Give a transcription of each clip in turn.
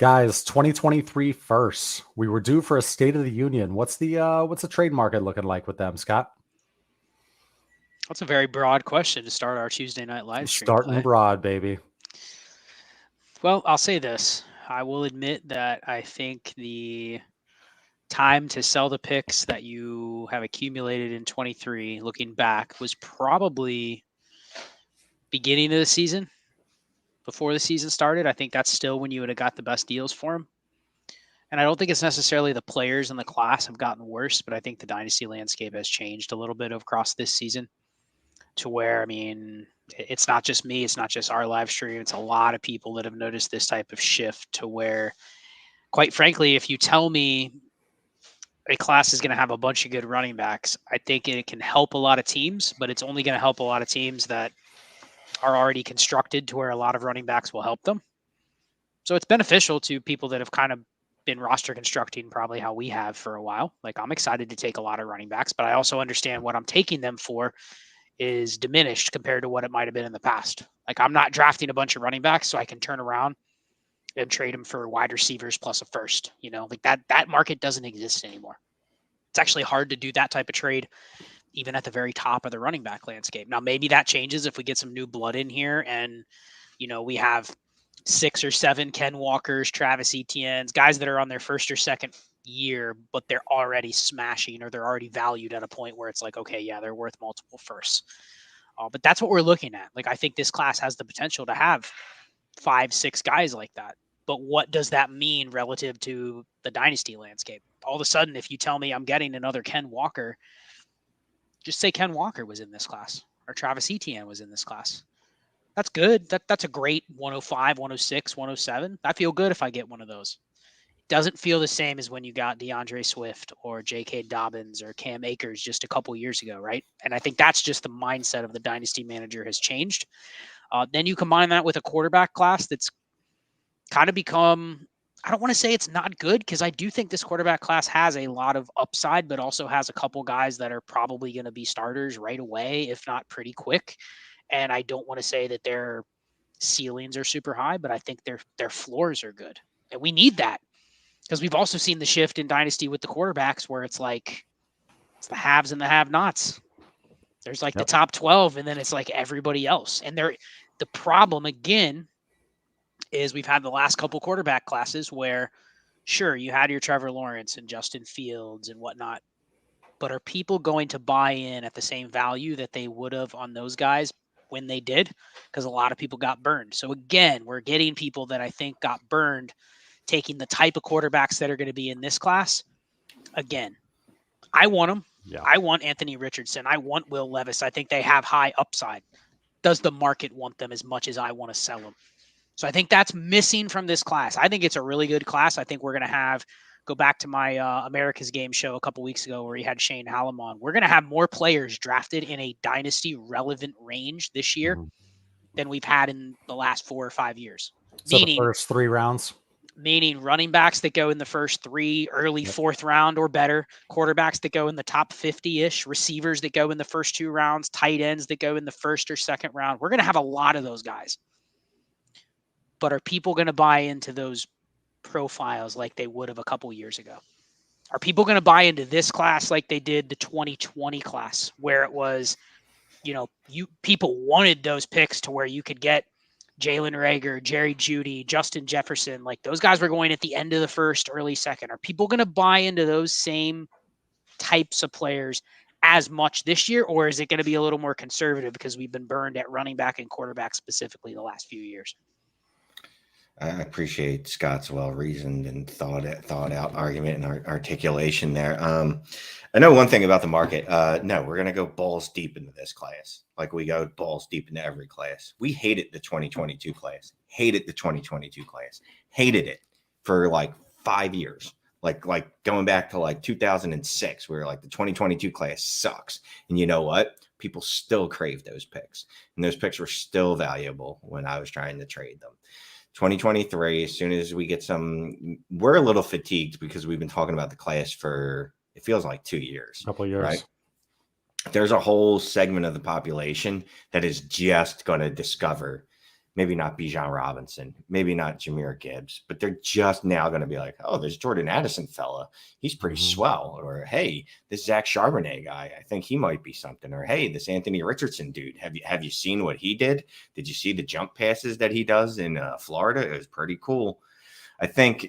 Guys, 2023 first. We were due for a State of the Union. What's the trade market looking like with them, Scott? That's a very broad question to start our Tuesday night live stream. Starting Clay. broad, baby. Well, I'll say this. I will admit that I think the time to sell the picks that you have accumulated in 23, looking back, was probably beginning of the season, before the season started. I think that's still when you would have got the best deals for them. And I don't think it's necessarily the players in the class have gotten worse, but I think the dynasty landscape has changed a little bit across this season to where, I mean, it's not just me, it's not just our live stream. It's a lot of people that have noticed this type of shift to where, quite frankly, if you tell me a class is going to have a bunch of good running backs, I think it can help a lot of teams, but it's only going to help a lot of teams that are already constructed to where a lot of running backs will help them. So it's beneficial to people that have kind of been roster constructing probably how we have for a while. Like, I'm excited to take a lot of running backs, but I also understand what I'm taking them for is diminished compared to what it might have been in the past. Like, I'm not drafting a bunch of running backs so I can turn around and trade them for wide receivers plus a first. Like that market doesn't exist anymore. It's actually hard to do that type of trade even at the very top of the running back landscape. Now, maybe that changes if we get some new blood in here and, we have 6 or 7 Ken Walkers, Travis Etienne's, guys that are on their first or second year, but they're already smashing or they're already valued at a point where it's like, okay, yeah, they're worth multiple firsts. But that's what we're looking at. Like, I think this class has the potential to have 5, 6 guys like that. But what does that mean relative to the dynasty landscape? All of a sudden, if you tell me I'm getting another Ken Walker, just say Ken Walker was in this class or Travis Etienne was in this class. That's good. That's a great 105, 106, 107. I feel good if I get one of those. It doesn't feel the same as when you got DeAndre Swift or J.K. Dobbins or Cam Akers just a couple years ago, right? And I think that's just the mindset of the dynasty manager has changed. Then you combine that with a quarterback class that's kind of become, I don't want to say it's not good, because I do think this quarterback class has a lot of upside, but also has a couple guys that are probably going to be starters right away, if not pretty quick. And I don't want to say that their ceilings are super high, but I think their floors are good. And we need that, because we've also seen the shift in dynasty with the quarterbacks where it's like it's the haves and the have-nots. There's like the top 12, and then it's like everybody else. And the problem again is we've had the last couple quarterback classes where, sure, you had your Trevor Lawrence and Justin Fields and whatnot, but are people going to buy in at the same value that they would have on those guys when they did? Because a lot of people got burned. So again, we're getting people that I think got burned taking the type of quarterbacks that are going to be in this class. Again, I want them. Yeah. I want Anthony Richardson. I want Will Levis. I think they have high upside. Does the market want them as much as I want to sell them? So I think that's missing from this class. I think it's a really good class. I think we're going to go back to my America's Game show a couple weeks ago where he had Shane Hallam on. We're going to have more players drafted in a dynasty relevant range this year than we've had in the last 4 or 5 years. So the first 3 rounds? Meaning running backs that go in the first 3, early 4th round or better, quarterbacks that go in the top 50-ish, receivers that go in the first 2 rounds, tight ends that go in the first or second round. We're going to have a lot of those guys. But are people going to buy into those profiles like they would have a couple years ago? Are people going to buy into this class like they did the 2020 class, where it was, people wanted those picks to where you could get Jalen Reagor, Jerry Jeudy, Justin Jefferson, like those guys were going at the end of the first, early second. Are people going to buy into those same types of players as much this year, or is it going to be a little more conservative because we've been burned at running back and quarterback specifically the last few years? I appreciate Scott's well-reasoned and thought out argument and articulation there. I know one thing about the market. No, we're going to go balls deep into this class. Like we go balls deep into every class. We hated the 2022 class. Hated the 2022 class. Hated it for like 5 years. Like going back to like 2006, we were like, the 2022 class sucks. And you know what? People still crave those picks. And those picks were still valuable when I was trying to trade them. 2023, as soon as we get we're a little fatigued because we've been talking about the class for, it feels like 2 years. A couple years. Right? There's a whole segment of the population that is just going to discover maybe not Bijan Robinson, maybe not Jahmyr Gibbs, but they're just now going to be like, oh, there's Jordan Addison fella. He's pretty swell. Or, hey, this Zach Charbonnet guy, I think he might be something. Or, hey, this Anthony Richardson dude, have you seen what he did? Did you see the jump passes that he does in Florida? It was pretty cool. I think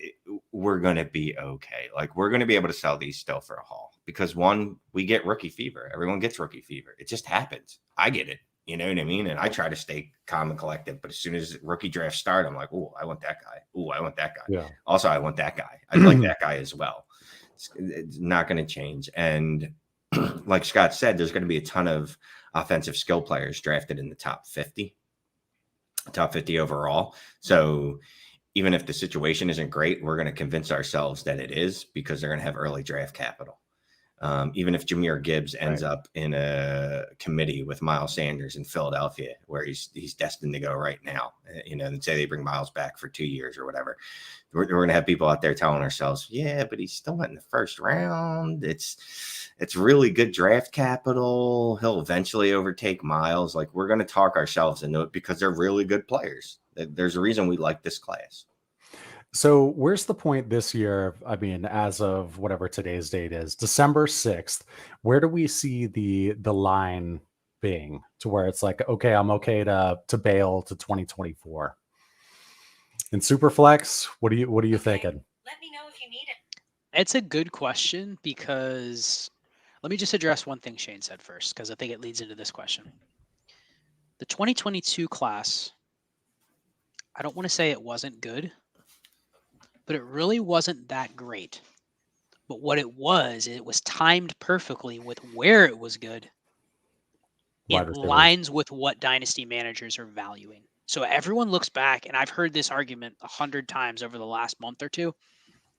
we're going to be okay. Like, we're going to be able to sell these still for a haul because, one, we get rookie fever. Everyone gets rookie fever. It just happens. I get it. You know what I mean? And I try to stay calm and collective. But as soon as rookie drafts start, I'm like, oh, I want that guy. Oh, I want that guy. Yeah. Also, I want that guy. I like that guy as well. It's not going to change. And like Scott said, there's going to be a ton of offensive skill players drafted in the top 50 overall. So even if the situation isn't great, we're going to convince ourselves that it is because they're going to have early draft capital. Even if Jahmyr Gibbs ends up in a committee with Miles Sanders in Philadelphia, where he's destined to go right now, and say they bring Miles back for 2 years or whatever, we're going to have people out there telling ourselves, yeah, but he's still in the first round. It's really good draft capital. He'll eventually overtake Miles. Like, we're going to talk ourselves into it because they're really good players. There's a reason we like this class. So where's the point this year? I mean, as of whatever today's date is, December 6th, where do we see the line being to where it's like, okay, I'm okay to bail to 2024? In Superflex, what are you thinking? Let me know if you need it. It's a good question because let me just address one thing Shane said first, because I think it leads into this question. The 2022 class, I don't want to say it wasn't good, but it really wasn't that great. But what it was timed perfectly with where it was good. It lines with what dynasty managers are valuing. So everyone looks back, and I've heard this argument 100 times over the last month or two.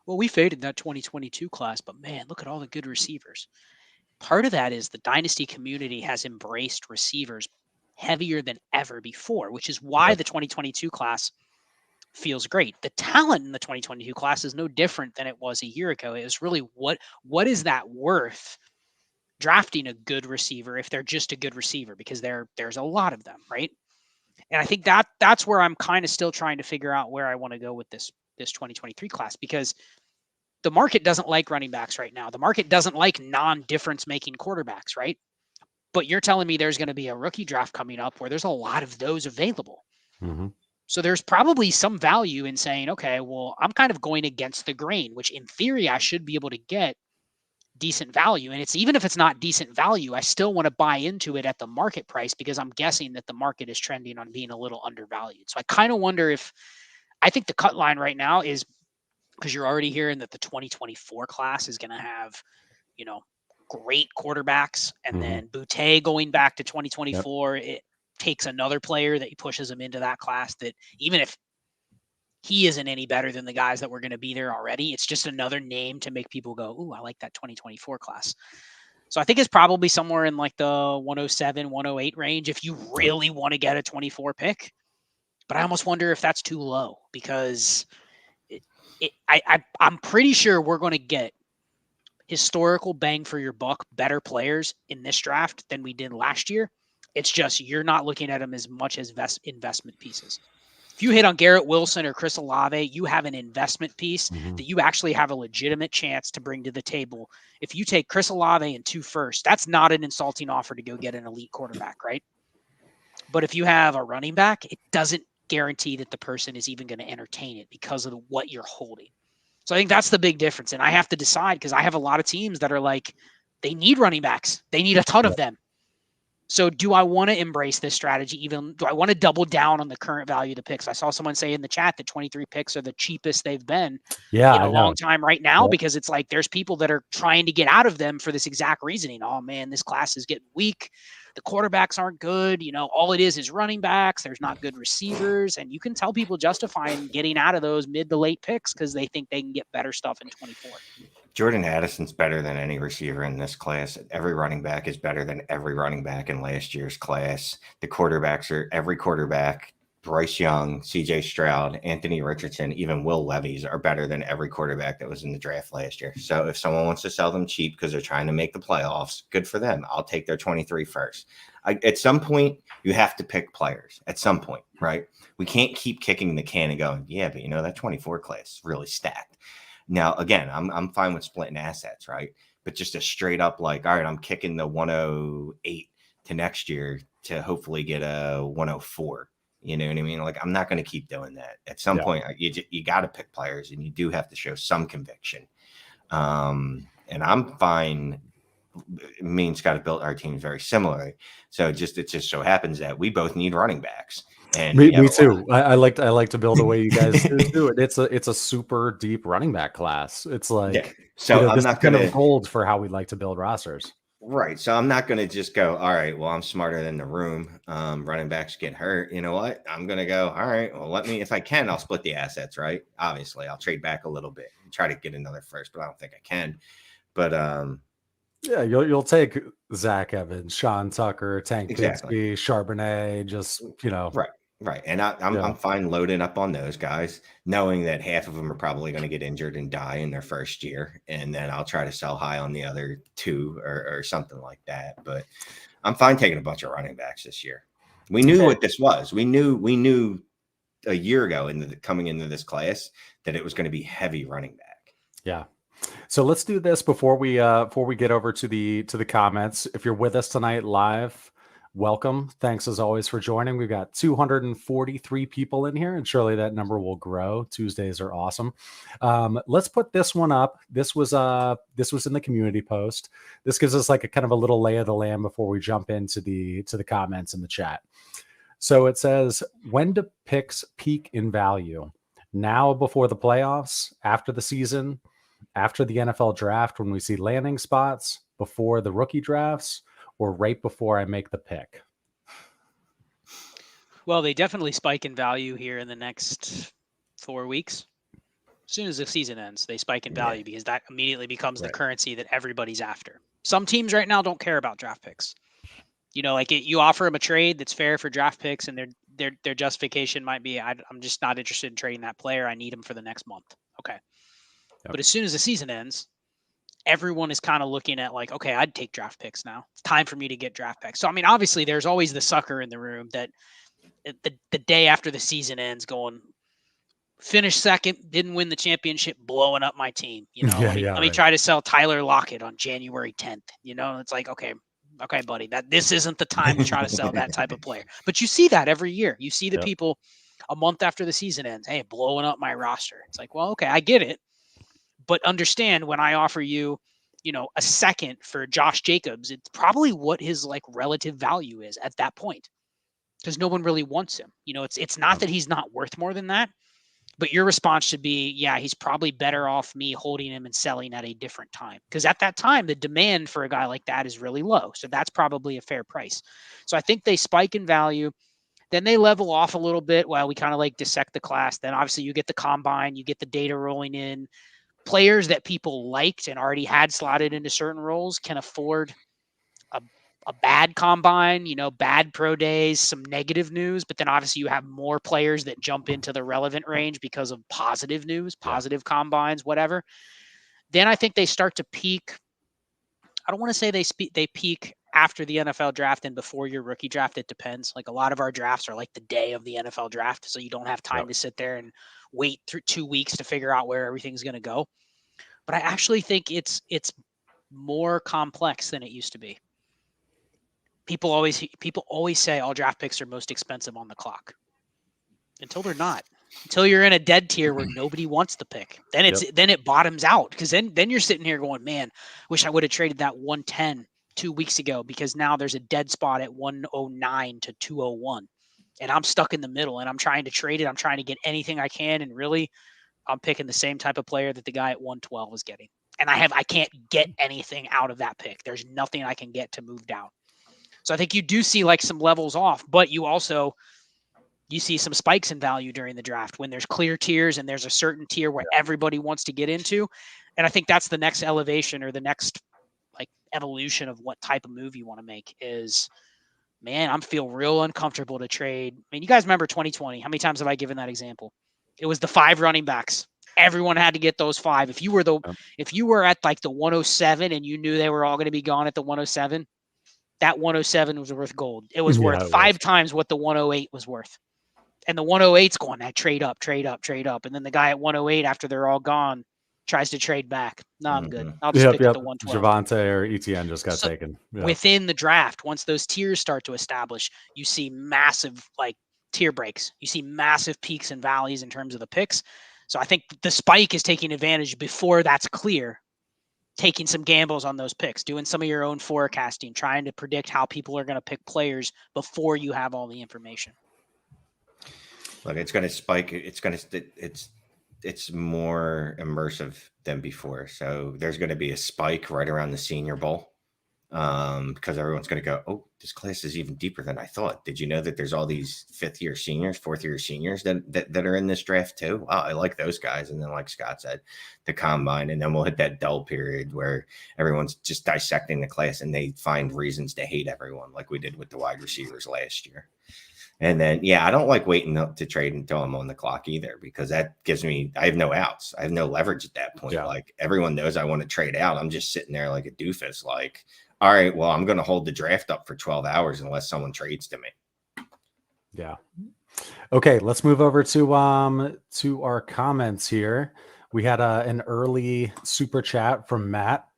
Well, we faded that 2022 class, but man, look at all the good receivers. Part of that is the dynasty community has embraced receivers heavier than ever before, which is why the 2022 class feels great. The talent in the 2022 class is no different than it was a year ago. It was really what is that worth drafting a good receiver if they're just a good receiver, because there's a lot of them, right? And I think that's where I'm kind of still trying to figure out where I want to go with this 2023 class, because the market doesn't like running backs right now. The market doesn't like non-difference making quarterbacks, right? But you're telling me there's going to be a rookie draft coming up where there's a lot of those available. Mm-hmm. So there's probably some value in saying, okay, well, I'm kind of going against the grain, which in theory I should be able to get decent value. And it's even if it's not decent value, I still want to buy into it at the market price because I'm guessing that the market is trending on being a little undervalued. So I kind of wonder if I think the cut line right now is because you're already hearing that the 2024 class is going to have, great quarterbacks. And then Boutte going back to 2024, it takes another player that pushes him into that class that even if he isn't any better than the guys that were going to be there already, it's just another name to make people go, ooh, I like that 2024 class. So I think it's probably somewhere in like the 107, 108 range if you really want to get a 24 pick. But I almost wonder if that's too low because I'm pretty sure we're going to get historical bang for your buck, better players in this draft than we did last year. It's just you're not looking at them as much as investment pieces. If you hit on Garrett Wilson or Chris Olave, you have an investment piece that you actually have a legitimate chance to bring to the table. If you take Chris Olave and 2 firsts, that's not an insulting offer to go get an elite quarterback, right? But if you have a running back, it doesn't guarantee that the person is even going to entertain it because of what you're holding. So I think that's the big difference. And I have to decide because I have a lot of teams that are like, they need running backs. They need a ton of them. So do I want to embrace this strategy? Even do I want to double down on the current value of the picks? I saw someone say in the chat that 23 picks are the cheapest they've been in a long time right now, because it's like there's people that are trying to get out of them for this exact reasoning. Oh man, this class is getting weak. The quarterbacks aren't good. All it is running backs. There's not good receivers. And you can tell people justifying getting out of those mid to late picks because they think they can get better stuff in 24. Jordan Addison's better than any receiver in this class. Every running back is better than every running back in last year's class. The quarterbacks every quarterback Bryce Young, CJ Stroud, Anthony Richardson, even Will Levis are better than every quarterback that was in the draft last year. So if someone wants to sell them cheap because they're trying to make the playoffs, good for them. I'll take their 23 first. At some point, you have to pick players at some point, right? We can't keep kicking the can and going, yeah, but that 24 class is really stacked. Now, again, I'm fine with splitting assets, right? But just a straight up like, all right, I'm kicking the 108 to next year to hopefully get a 104. You know what I mean? Like, I'm not going to keep doing that. At some point, you got to pick players, and you do have to show some conviction. And I'm fine. Me and Scott have built our teams very similarly. So it just so happens that we both need running backs. And me too. I like to build the way you guys do it. It's a super deep running back class. It's like so I'm this not is kind going of gold for how we like to build rosters. Right. So I'm not going to just go, all right, well, I'm smarter than the room. Running backs get hurt. You know what? I'm going to go, all right, well, if I can, I'll split the assets, right? Obviously, I'll trade back a little bit and try to get another first, but I don't think I can. But yeah, you'll take Zach Evans, Sean Tucker, Tank exactly. Bigsby, Charbonnet, just, Right. And I'm fine loading up on those guys, knowing that half of them are probably going to get injured and die in their first year. And then I'll try to sell high on the other two or something like that. But I'm fine taking a bunch of running backs this year. We knew what this was. We knew a year ago coming into this class that it was going to be heavy running back. Yeah. So let's do this before we get over to the comments. If you're with us tonight live, welcome. Thanks as always for joining. We've got 243 people in here, and surely that number will grow. Tuesdays are awesome. Let's put this one up. This was in the community post. This gives us like a kind of a little lay of the land before we jump into the comments in the chat. So it says, when do picks peak in value? Now before the playoffs, after the season, after the NFL draft, when we see landing spots, before the rookie drafts, or right before I make the pick? Well, they definitely spike in value here in the next 4 weeks. As soon as the season ends, they spike in value because that immediately becomes the currency that everybody's after. Some teams right now don't care about draft picks. You offer them a trade that's fair for draft picks, and their justification might be, I'm just not interested in trading that player. I need him for the next month. Okay. But as soon as the season ends, everyone is kind of looking at like, okay, I'd take draft picks now. It's time for me to get draft picks. So, I mean, obviously there's always the sucker in the room that the day after the season ends going, finish second, didn't win the championship, blowing up my team. Let me try to sell Tyler Lockett on January 10th. It's like, okay, buddy, this isn't the time to try to sell that type of player. But you see that every year. You see the people a month after the season ends, hey, blowing up my roster. It's like, well, okay, I get it. But understand, when I offer you, a second for Josh Jacobs, it's probably what his like relative value is at that point, because no one really wants him. It's not that he's not worth more than that, but your response should be, yeah, he's probably better off me holding him and selling at a different time, because at that time the demand for a guy like that is really low. So that's probably a fair price. So I think they spike in value. Then they level off a little bit while we kind of like dissect the class. Then obviously you get the combine, you get the data rolling in. Players that people liked and already had slotted into certain roles can afford a bad combine, bad pro days, some negative news, but then obviously you have more players that jump into the relevant range because of positive news, positive combines, whatever. Then I think they start to peak. I don't want to say they peak after the NFL draft and before your rookie draft. It depends. Like, a lot of our drafts are like the day of the NFL draft, so you don't have time to sit there and wait through 2 weeks to figure out where everything's going to go. But I actually think it's more complex than it used to be. People always say all draft picks are most expensive on the clock, until they're not. Until you're in a dead tier where nobody wants the pick. Then it bottoms out, because then you're sitting here going, man, wish I would have traded that 110 2 weeks ago, because now there's a dead spot at 109 to 201. And I'm stuck in the middle, and I'm trying to trade it. I'm trying to get anything I can. And really, I'm picking the same type of player that the guy at 112 is getting. And I can't get anything out of that pick. There's nothing I can get to move down. So I think you do see like some levels off, but you see some spikes in value during the draft when there's clear tiers and there's a certain tier where everybody wants to get into. And I think that's the next elevation, or the next like evolution of what type of move you want to make, is man, I'm feel real uncomfortable to trade. I mean, you guys remember 2020? How many times have I given that example? It was the 5 running backs. Everyone had to get those 5. If you were at like the 107 and you knew they were all going to be gone at the 107, that 107 was worth gold. It was worth 5 times what the 108 was worth. And the 108's going, that trade up. And then the guy at 108, after they're all gone, tries to trade back. No, I'm good. I'll just pick at the 112. Javonte or Etienne just got taken. Yep. Within the draft, once those tiers start to establish, you see massive like tier breaks. You see massive peaks and valleys in terms of the picks. So I think the spike is taking advantage before that's clear, taking some gambles on those picks, doing some of your own forecasting, trying to predict how people are going to pick players before you have all the information. Look, it's going to spike. It's more immersive than before. So there's going to be a spike right around the Senior Bowl because everyone's going to go, oh, this class is even deeper than I thought. Did you know that there's all these 5th-year seniors, 4th-year seniors that are in this draft too? Wow, I like those guys. And then, like Scott said, the combine, and then we'll hit that dull period where everyone's just dissecting the class and they find reasons to hate everyone, like we did with the wide receivers last year. And then, I don't like waiting up to trade until I'm on the clock either, because that gives me, I have no outs. I have no leverage at that point. Yeah. Like everyone knows I want to trade out. I'm just sitting there like a doofus. Like, all right, well, I'm going to hold the draft up for 12 hours unless someone trades to me. Yeah. Okay. Let's move over to our comments here. We had an early super chat from Matt.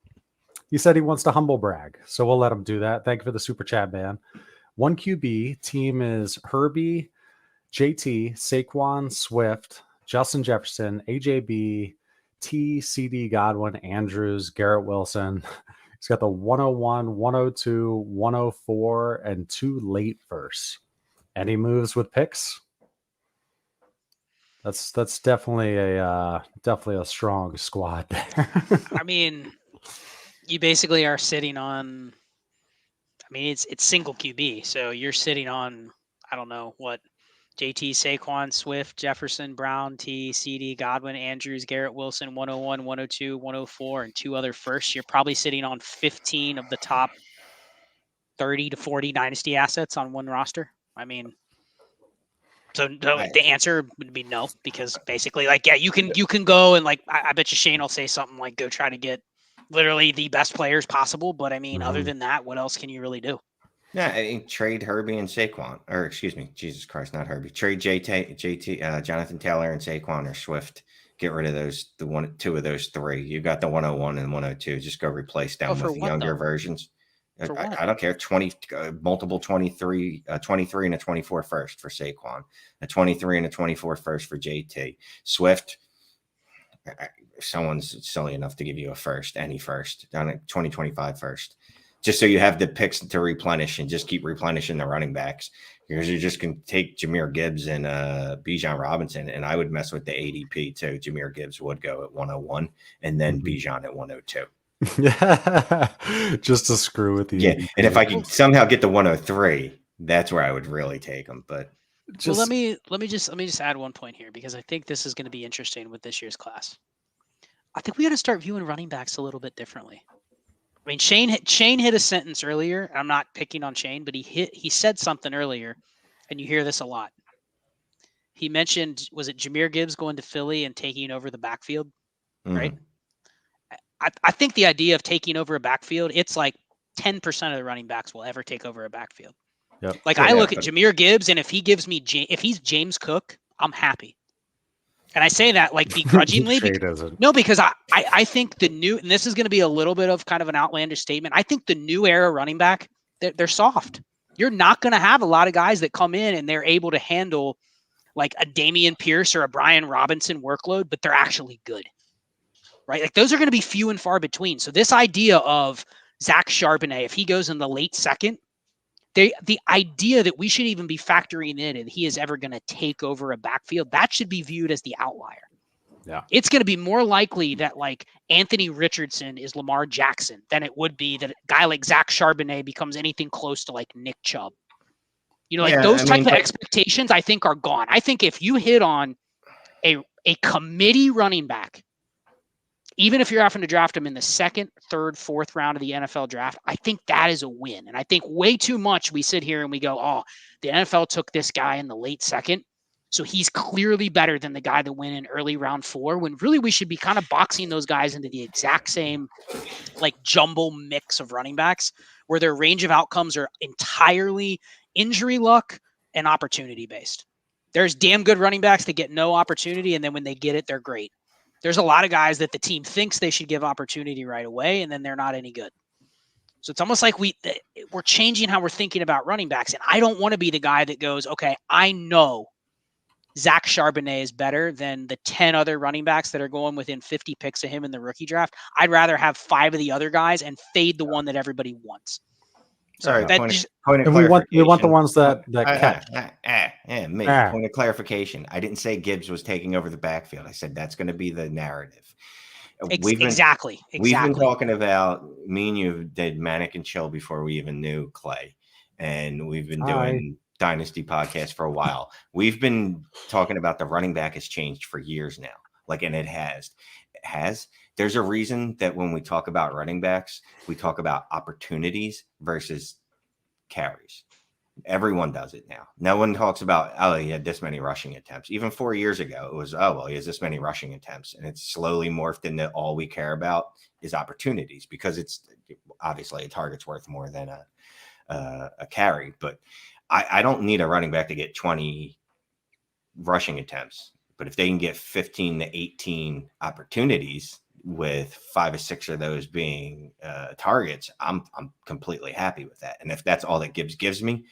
He said he wants to humble brag, so we'll let him do that. Thank you for the super chat, man. 1 QB team is Herbie, JT, Saquon, Swift, Justin Jefferson, AJB, T, CD, Godwin, Andrews, Garrett Wilson. He's got the 101, 102, 104, and 2 late firsts. Any moves with picks? That's definitely a strong squad there. I mean, you basically are sitting on. I mean, it's single QB, so you're sitting on, I don't know what, JT, Saquon, Swift, Jefferson, Brown, T, CD, Godwin, Andrews, Garrett Wilson, 101, 102, 104, and 2 other firsts. You're probably sitting on 15 of the top 30 to 40 dynasty assets on one roster. I mean, so the answer would be no, because basically, like, you can go and, like, I bet you Shane will say something like, go try to get literally the best players possible. But I mean, other than that, what else can you really do? Yeah, I mean, trade Herbie and Saquon, or excuse me, Jesus Christ, not Herbie. Trade JT, Jonathan Taylor and Saquon or Swift. Get rid of those, 2 of those 3. You got the 101 and 102. Just go replace them with younger versions. I don't care. 20, multiple 23, 23 and a 24 first for Saquon, a 23 and a 24 first for JT. Swift. Someone's silly enough to give you a first, any first, down at 2025 first, just so you have the picks to replenish and just keep replenishing the running backs, because you just can take Jahmyr Gibbs and Bijan Robinson, and I would mess with the ADP too. Jahmyr Gibbs would go at 101 and then Bijan at 102. Yeah, just to screw with you. Yeah, and if I can somehow get the 103, that's where I would really take them. But let me just add one point here, because I think this is going to be interesting with this year's class. I think we got to start viewing running backs a little bit differently. I mean, Shane hit a sentence earlier. I'm not picking on Shane, but he said something earlier, and you hear this a lot. He mentioned, was it Jahmyr Gibbs going to Philly and taking over the backfield, right? I think the idea of taking over a backfield, it's like 10% of the running backs will ever take over a backfield. Yep. Like, I look at Jahmyr Gibbs, and if he's James Cook, I'm happy. And I say that like begrudgingly. Because I think the new, and this is going to be a little bit of kind of an outlandish statement, I think the new era running back, they're soft. You're not going to have a lot of guys that come in and they're able to handle like a Dameon Pierce or a Brian Robinson workload, but they're actually good, right? Like, those are going to be few and far between. So this idea of Zach Charbonnet, if he goes in the late second, the idea that we should even be factoring in and he is ever going to take over a backfield, that should be viewed as the outlier. Yeah. It's going to be more likely that like Anthony Richardson is Lamar Jackson than it would be that a guy like Zach Charbonnet becomes anything close to like Nick Chubb. You know, like those types of expectations, I think, are gone. I think if you hit on a committee running back even if you're having to draft him in the second, third, fourth round of the NFL draft, I think that is a win. And I think way too much we sit here and we go, oh, the NFL took this guy in the late second, so he's clearly better than the guy that went in early round 4, when really we should be kind of boxing those guys into the exact same like jumble mix of running backs where their range of outcomes are entirely injury luck and opportunity based. There's damn good running backs that get no opportunity, and then when they get it, they're great. There's a lot of guys that the team thinks they should give opportunity right away, and then they're not any good. So it's almost like we're changing how we're thinking about running backs. And I don't want to be the guy that goes, okay, I know Zach Charbonnet is better than the 10 other running backs that are going within 50 picks of him in the rookie draft. I'd rather have 5 of the other guys and fade the one that everybody wants. So Sorry, that point just, of And we want clarification. the ones that catch. Point of clarification. I didn't say Gibbs was taking over the backfield. I said that's going to be the narrative. Exactly. We've been talking about, me and you did Manic and Chill before we even knew Clay. And we've been doing Dynasty podcast for a while. We've been talking about the running back has changed for years now. And it has. There's a reason that when we talk about running backs, we talk about opportunities versus carries. Everyone does it now. No one talks about, oh, he had this many rushing attempts. Even 4 years ago, it was, oh, well, he has this many rushing attempts. And it's slowly morphed into all we care about is opportunities, because it's obviously a target's worth more than a carry. But I don't need a running back to get 20 rushing attempts. But if they can get 15 to 18 opportunities, with 5 or 6 of those being targets, I'm completely happy with that. And if that's all that Gibbs gives me,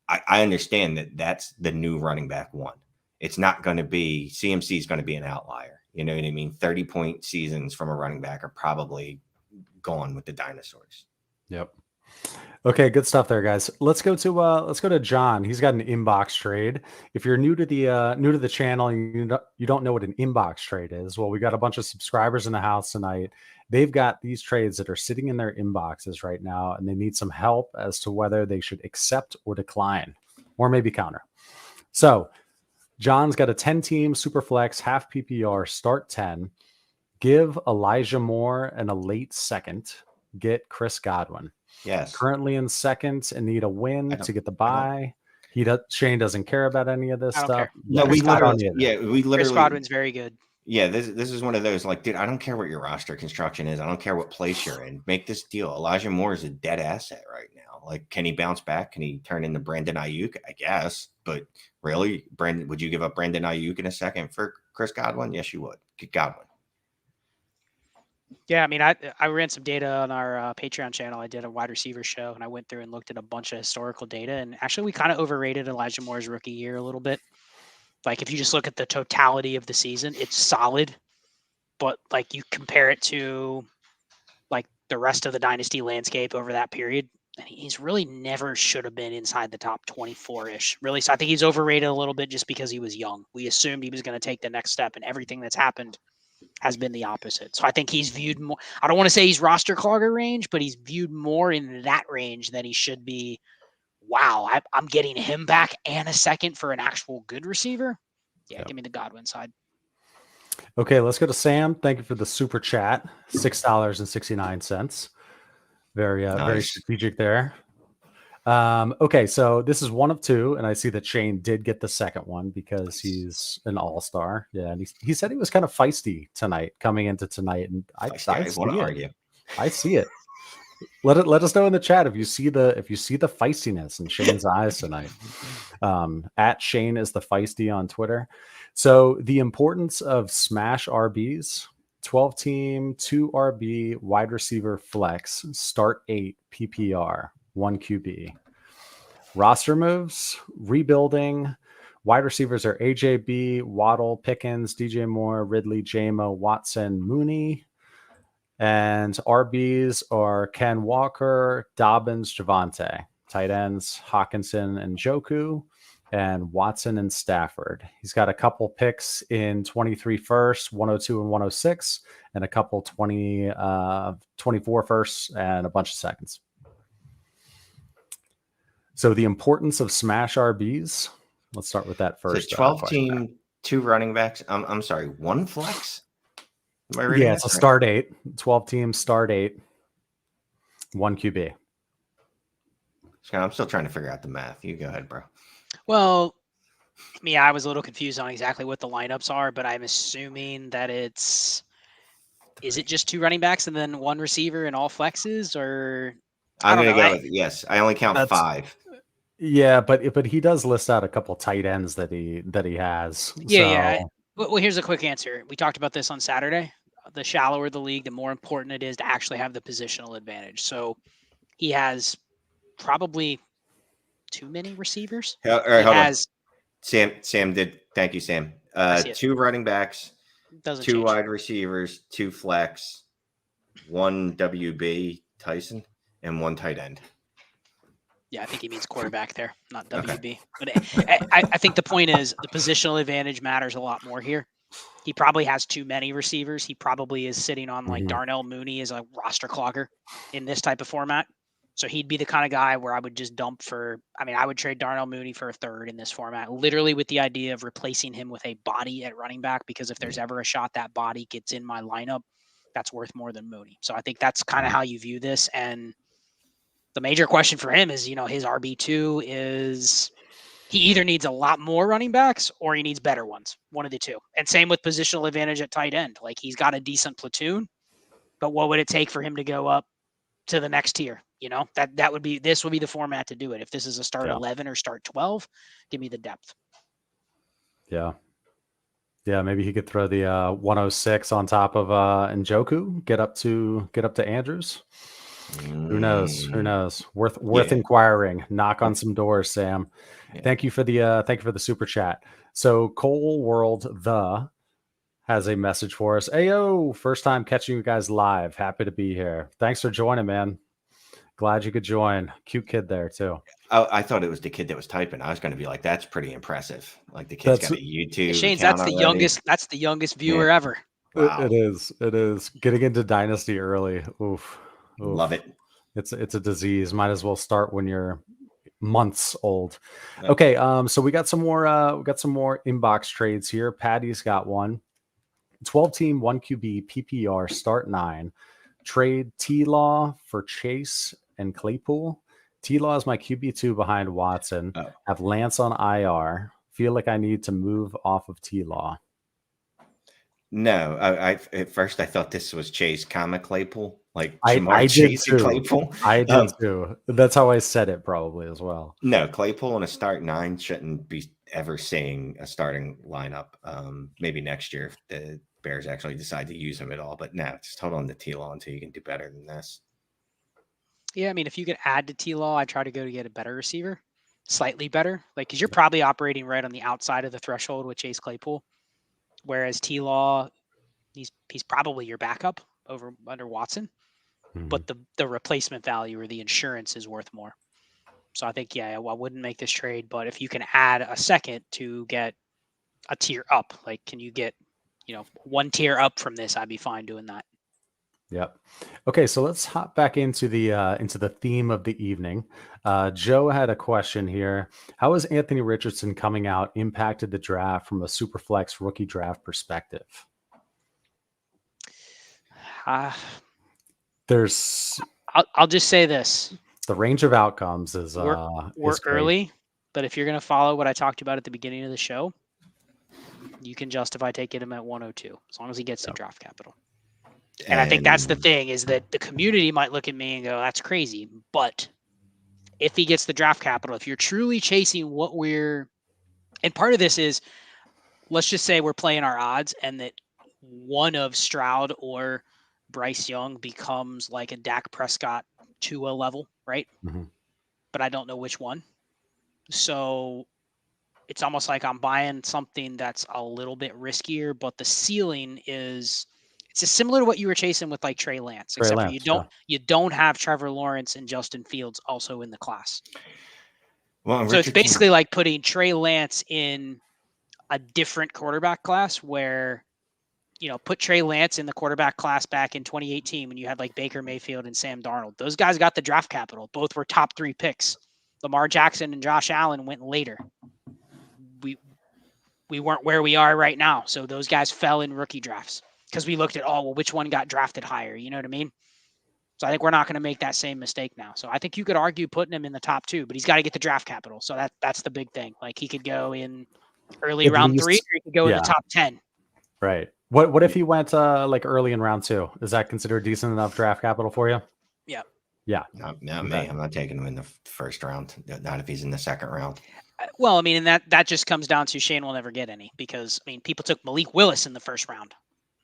I understand that that's the new running back one. It's not going to be, CMC is going to be an outlier. You know what I mean? 30-point seasons from a running back are probably gone with the dinosaurs. Yep. Okay, good stuff there, guys. Let's go to John. He's got an inbox trade. If you're new to the channel and you don't know what an inbox trade is, well, we got a bunch of subscribers in the house tonight. They've got these trades that are sitting in their inboxes right now, and they need some help as to whether they should accept or decline, or maybe counter. So John's got a 10-team Superflex half PPR start 10. Give Elijah Moore and a late second. Get Chris Godwin. Yes. Currently in second and need a win to get the bye. Shane doesn't care about any of this stuff. No, we literally. Chris Godwin's very good. Yeah, this is one of those, like, dude, I don't care what your roster construction is. I don't care what place you're in. Make this deal. Elijah Moore is a dead asset right now. Like, can he bounce back? Can he turn into Brandon Ayuk? I guess. But really, Brandon, would you give up Brandon Ayuk in a second for Chris Godwin? Yes, you would. Get Godwin. Yeah, I mean, I ran some data on our Patreon channel. I did a wide receiver show, and I went through and looked at a bunch of historical data. And actually, we kind of overrated Elijah Moore's rookie year a little bit. Like, if you just look at the totality of the season, it's solid. But, like, you compare it to, like, the rest of the dynasty landscape over that period, and he's really never should have been inside the top 24-ish. Really, so I think he's overrated a little bit just because he was young. We assumed he was going to take the next step, and everything that's happened has been the opposite. So I think he's viewed more, I don't want to say he's roster clogger range, but he's viewed more in that range than he should be. Wow, I'm getting him back and a second for an actual good receiver. Yeah, Give me the Godwin side. Okay, let's go to Sam. Thank you for the super chat. $6.69. Very strategic there. Okay, so this is one of two, and I see that Shane did get the second one because he's an all-star. Yeah, and he said he was kind of feisty tonight, coming into tonight, and I want to argue. I see it. Let us know in the chat if you see the feistiness in Shane's eyes tonight. At Shane is the feisty on Twitter. So the importance of smash RBs, 12-team, 2 RB, wide receiver flex, start 8 PPR, 1 QB. Roster moves, rebuilding. Wide receivers are AJB, Waddle, Pickens, DJ Moore, Ridley, Jamo, Watson, Mooney. And RBs are Ken Walker, Dobbins, Javonte. Tight ends, Hawkinson and Njoku, and Watson and Stafford. He's got a couple picks in 23 first, 102 and 106, and a couple 24 firsts and a bunch of seconds. So the importance of smash RBs. Let's start with that first. So 12-team, 2 running backs. I'm sorry, 1 flex? Am I reading Yeah, this it's a right? start 8, 12 teams, start 8, 1 QB. Scott, I'm still trying to figure out the math. You go ahead, bro. Well, I was a little confused on exactly what the lineups are, but I'm assuming that is it just 2 running backs and then 1 receiver and all flexes, or I I'm don't going to know. go with yes. I only count That's 5. yeah, but he does list out a couple tight ends that he has. Yeah. So Well, here's a quick answer. We talked about this on Saturday. The shallower the league, the more important it is to actually have the positional advantage. So he has probably too many receivers. All right, He hold on. has. Sam did. Thank you, Sam. I see it. 2 running backs, Doesn't 2 change. wide receivers, 2 flex, 1 WB Tyson, and 1 tight end. Yeah, I think he means quarterback there, not Okay. WB. But I think the point is the positional advantage matters a lot more here. He probably has too many receivers. He probably is sitting on like Darnell Mooney as a roster clogger in this type of format. So he'd be the kind of guy where I would just dump for, I would trade Darnell Mooney for a 3rd in this format, literally with the idea of replacing him with a body at running back, because if there's ever a shot that body gets in my lineup, that's worth more than Mooney. So I think that's kind of how you view this. And the major question for him is, his RB2 is he either needs a lot more running backs or he needs better ones, one of the two. And same with positional advantage at tight end. Like he's got a decent platoon, but what would it take for him to go up to the next tier? This would be the format to do it. If this is a start 11 or start 12, give me the depth. Yeah. Yeah, maybe he could throw the 106 on top of Njoku, get up to Andrews. Who knows? Worth inquiring. Knock on some doors, Sam. Yeah. Thank you for the super chat. So Cole World has a message for us. Ayo, first time catching you guys live. Happy to be here. Thanks for joining, man. Glad you could join. Cute kid there too. Oh, I thought it was the kid that was typing. I was going to be like, that's pretty impressive. Like the kid's got a YouTube Shane's, account that's the already. youngest. That's the youngest viewer ever. Wow. It is getting into Dynasty early. Oof. Love it. It's a disease. Might as well start when you're months old. Okay. So we got some more inbox trades here. Patty's got one. 12 team, 1 QB, PPR, start 9. Trade T-Law for Chase and Claypool. T-Law is my QB2 behind Watson. Have Lance on IR. Feel like I need to move off of T-Law. No, I at first I thought this was Chase, Claypool, like I Chase did too. Claypool. I did too. That's how I said it probably as well. No, Claypool in a start 9 shouldn't be ever seeing a starting lineup. Maybe next year if the Bears actually decide to use him at all. But no, just hold on to T-Law until you can do better than this. Yeah, if you could add to T-Law, I try to go to get a better receiver, slightly better, because you're probably operating right on the outside of the threshold with Chase Claypool, whereas T-Law, he's probably your backup under Watson, but the replacement value or the insurance is worth more. So I think I wouldn't make this trade, but if you can add a second to get a tier up, like can you get 1 tier up from this, I'd be fine doing that. Yep. Okay, so let's hop back into the theme of the evening. Joe had a question here. How has Anthony Richardson coming out impacted the draft from a Superflex rookie draft perspective? There's. I'll just say this: the range of outcomes is we're early, but if you're going to follow what I talked about at the beginning of the show, you can justify taking him at 102 as long as he gets the draft capital. And I think that's the thing, is that the community might look at me and go, that's crazy. But if he gets the draft capital, if you're truly chasing and part of this is, let's just say we're playing our odds and that one of Stroud or Bryce Young becomes like a Dak Prescott Tua level, right? But I don't know which one. So it's almost like I'm buying something that's a little bit riskier, but the ceiling is... it's just similar to what you were chasing with like Trey Lance, except for you don't have Trevor Lawrence and Justin Fields also in the class. Well, so it's basically like putting Trey Lance in a different quarterback class where, put Trey Lance in the quarterback class back in 2018 when you had like Baker Mayfield and Sam Darnold. Those guys got the draft capital. Both were top 3 picks. Lamar Jackson and Josh Allen went later. We weren't where we are right now. So those guys fell in rookie drafts. because we looked at, well, which one got drafted higher? You know what I mean? So I think we're not going to make that same mistake now. So I think you could argue putting him in the top 2, but he's got to get the draft capital. So that's the big thing. Like he could go in early At round 3, least- or he could go in the top 10. Right. What if he went like early in round 2? Is that considered decent enough draft capital for you? Yeah. Yeah. Not me. I'm not taking him in the first round. Not if he's in the second round. Well, I mean, and that just comes down to Shane will never get any because, I mean, people took Malik Willis in the first round.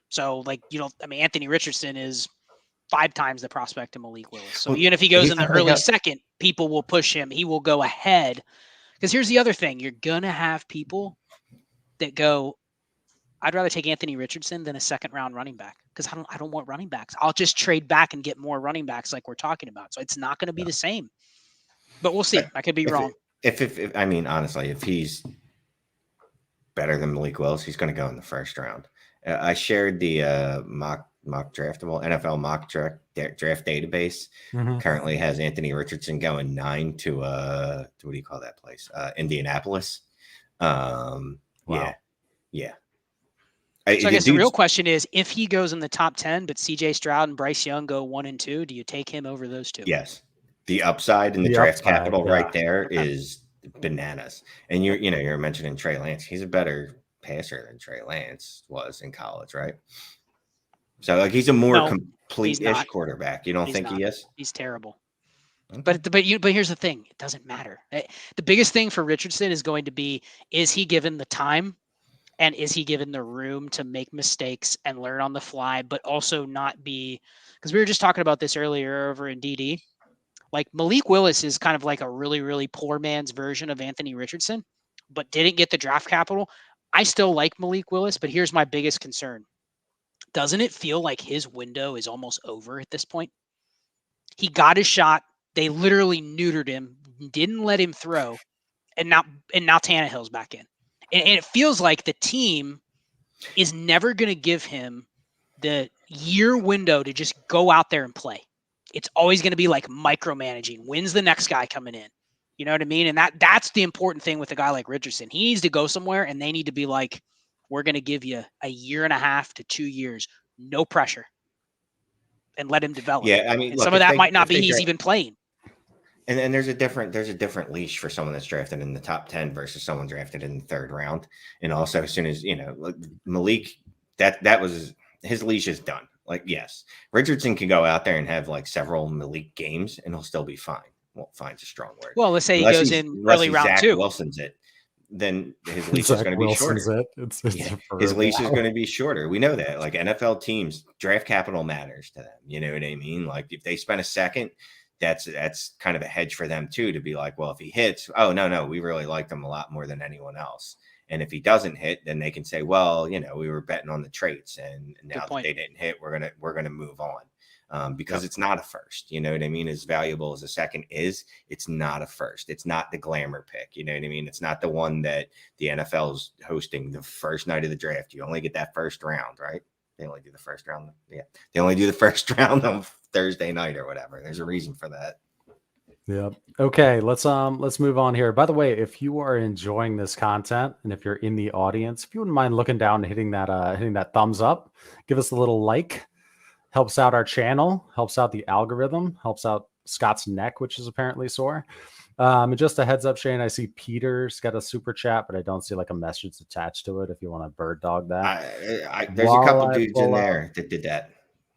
So, like, Anthony Richardson is 5 times the prospect of Malik Willis. So even if he goes in the early second, people will push him. He will go ahead. Because here's the other thing. You're going to have people that go, I'd rather take Anthony Richardson than a second round running back because I don't want running backs. I'll just trade back and get more running backs like we're talking about. So it's not going to be the same. But we'll see. I could be wrong. If I mean, honestly, if he's better than Malik Willis, he's going to go in the first round. I shared the mock draftable NFL mock draft database. Currently has Anthony Richardson going 9 to what do you call that place? Indianapolis. Wow. Yeah. So I guess the real question is, if he goes in the top 10, but CJ Stroud and Bryce Young go 1 and 2, do you take him over those 2? Yes. The upside and the draft capital right there is bananas. And you're mentioning Trey Lance. He's a better passer than Trey Lance was in college, right? So like he's a more complete-ish quarterback. You don't think he is? He's terrible. Okay. But here's the thing. It doesn't matter. The biggest thing for Richardson is going to be, is he given the time and is he given the room to make mistakes and learn on the fly, but also not be, because we were just talking about this earlier over in DD. Like Malik Willis is kind of like a really, really poor man's version of Anthony Richardson, but didn't get the draft capital. I still like Malik Willis, but here's my biggest concern. Doesn't it feel like his window is almost over at this point? He got his shot. They literally neutered him, didn't let him throw, and now Tannehill's back in. And it feels like the team is never going to give him the year window to just go out there and play. It's always going to be like micromanaging. When's the next guy coming in? You know what I mean? And that's the important thing with a guy like Richardson. He needs to go somewhere, and they need to be like, we're going to give you a 1.5 to 2 years, no pressure, and let him develop. Yeah, I mean, and some of that might not be he's even playing. And there's a different leash for someone that's drafted in the top 10 versus someone drafted in the third round. And also, as soon as Malik, that was his leash is done. Like, yes, Richardson can go out there and have like several Malik games, and he'll still be fine. Well, fine's a strong word. Well, let's say he goes in early round Zach 2. Wilson's it. Then his leash is going to be shorter. His leash is going to be shorter. We know that. Like NFL teams, draft capital matters to them. You know what I mean? Like if they spend a second, that's kind of a hedge for them too, to be like, well, if he hits, oh no, we really liked him a lot more than anyone else. And if he doesn't hit, then they can say, well, we were betting on the traits, and now that they didn't hit, we're gonna move on. Because it's not a first, you know what I mean? As valuable as a second is, it's not a first. It's not the glamour pick, you know what I mean? It's not the one that the NFL is hosting the first night of the draft. You only get that first round, right? They only do the first round. Yeah, they only do the first round on Thursday night or whatever. There's a reason for that. Yeah. Okay. Let's move on here. By the way, if you are enjoying this content and if you're in the audience, if you wouldn't mind looking down and hitting that thumbs up, give us a little like. Helps out our channel, helps out the algorithm, helps out Scott's neck, which is apparently sore. And just a heads up, Shane, I see Peter's got a super chat, but I don't see like a message attached to it if you want to bird dog that. There's a couple dudes in there that did that.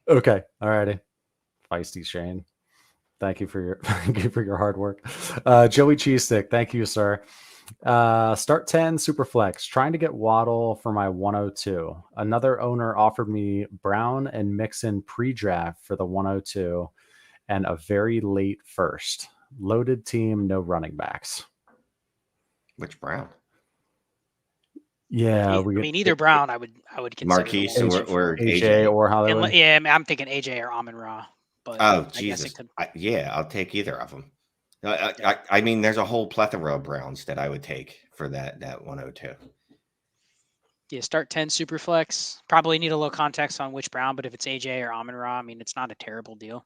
Okay. All righty. Feisty Shane. Thank you for your hard work. Joey Cheesestick, thank you, sir. Start 10 Superflex, trying to get Waddle for my 102. Another owner offered me Brown and Mixon pre-draft for the 102 and a very late first. Loaded team, no running backs. Which Brown? Yeah, either Brown I would consider Marquise or AJ or Hollywood. I'm thinking AJ or Amon Ra. But oh Jesus, I'll take either of them. I mean, there's a whole plethora of Browns that I would take for that 102. Yeah, start 10 Superflex. Probably need a little context on which Brown, but if it's AJ or Amon Ra, I mean, it's not a terrible deal.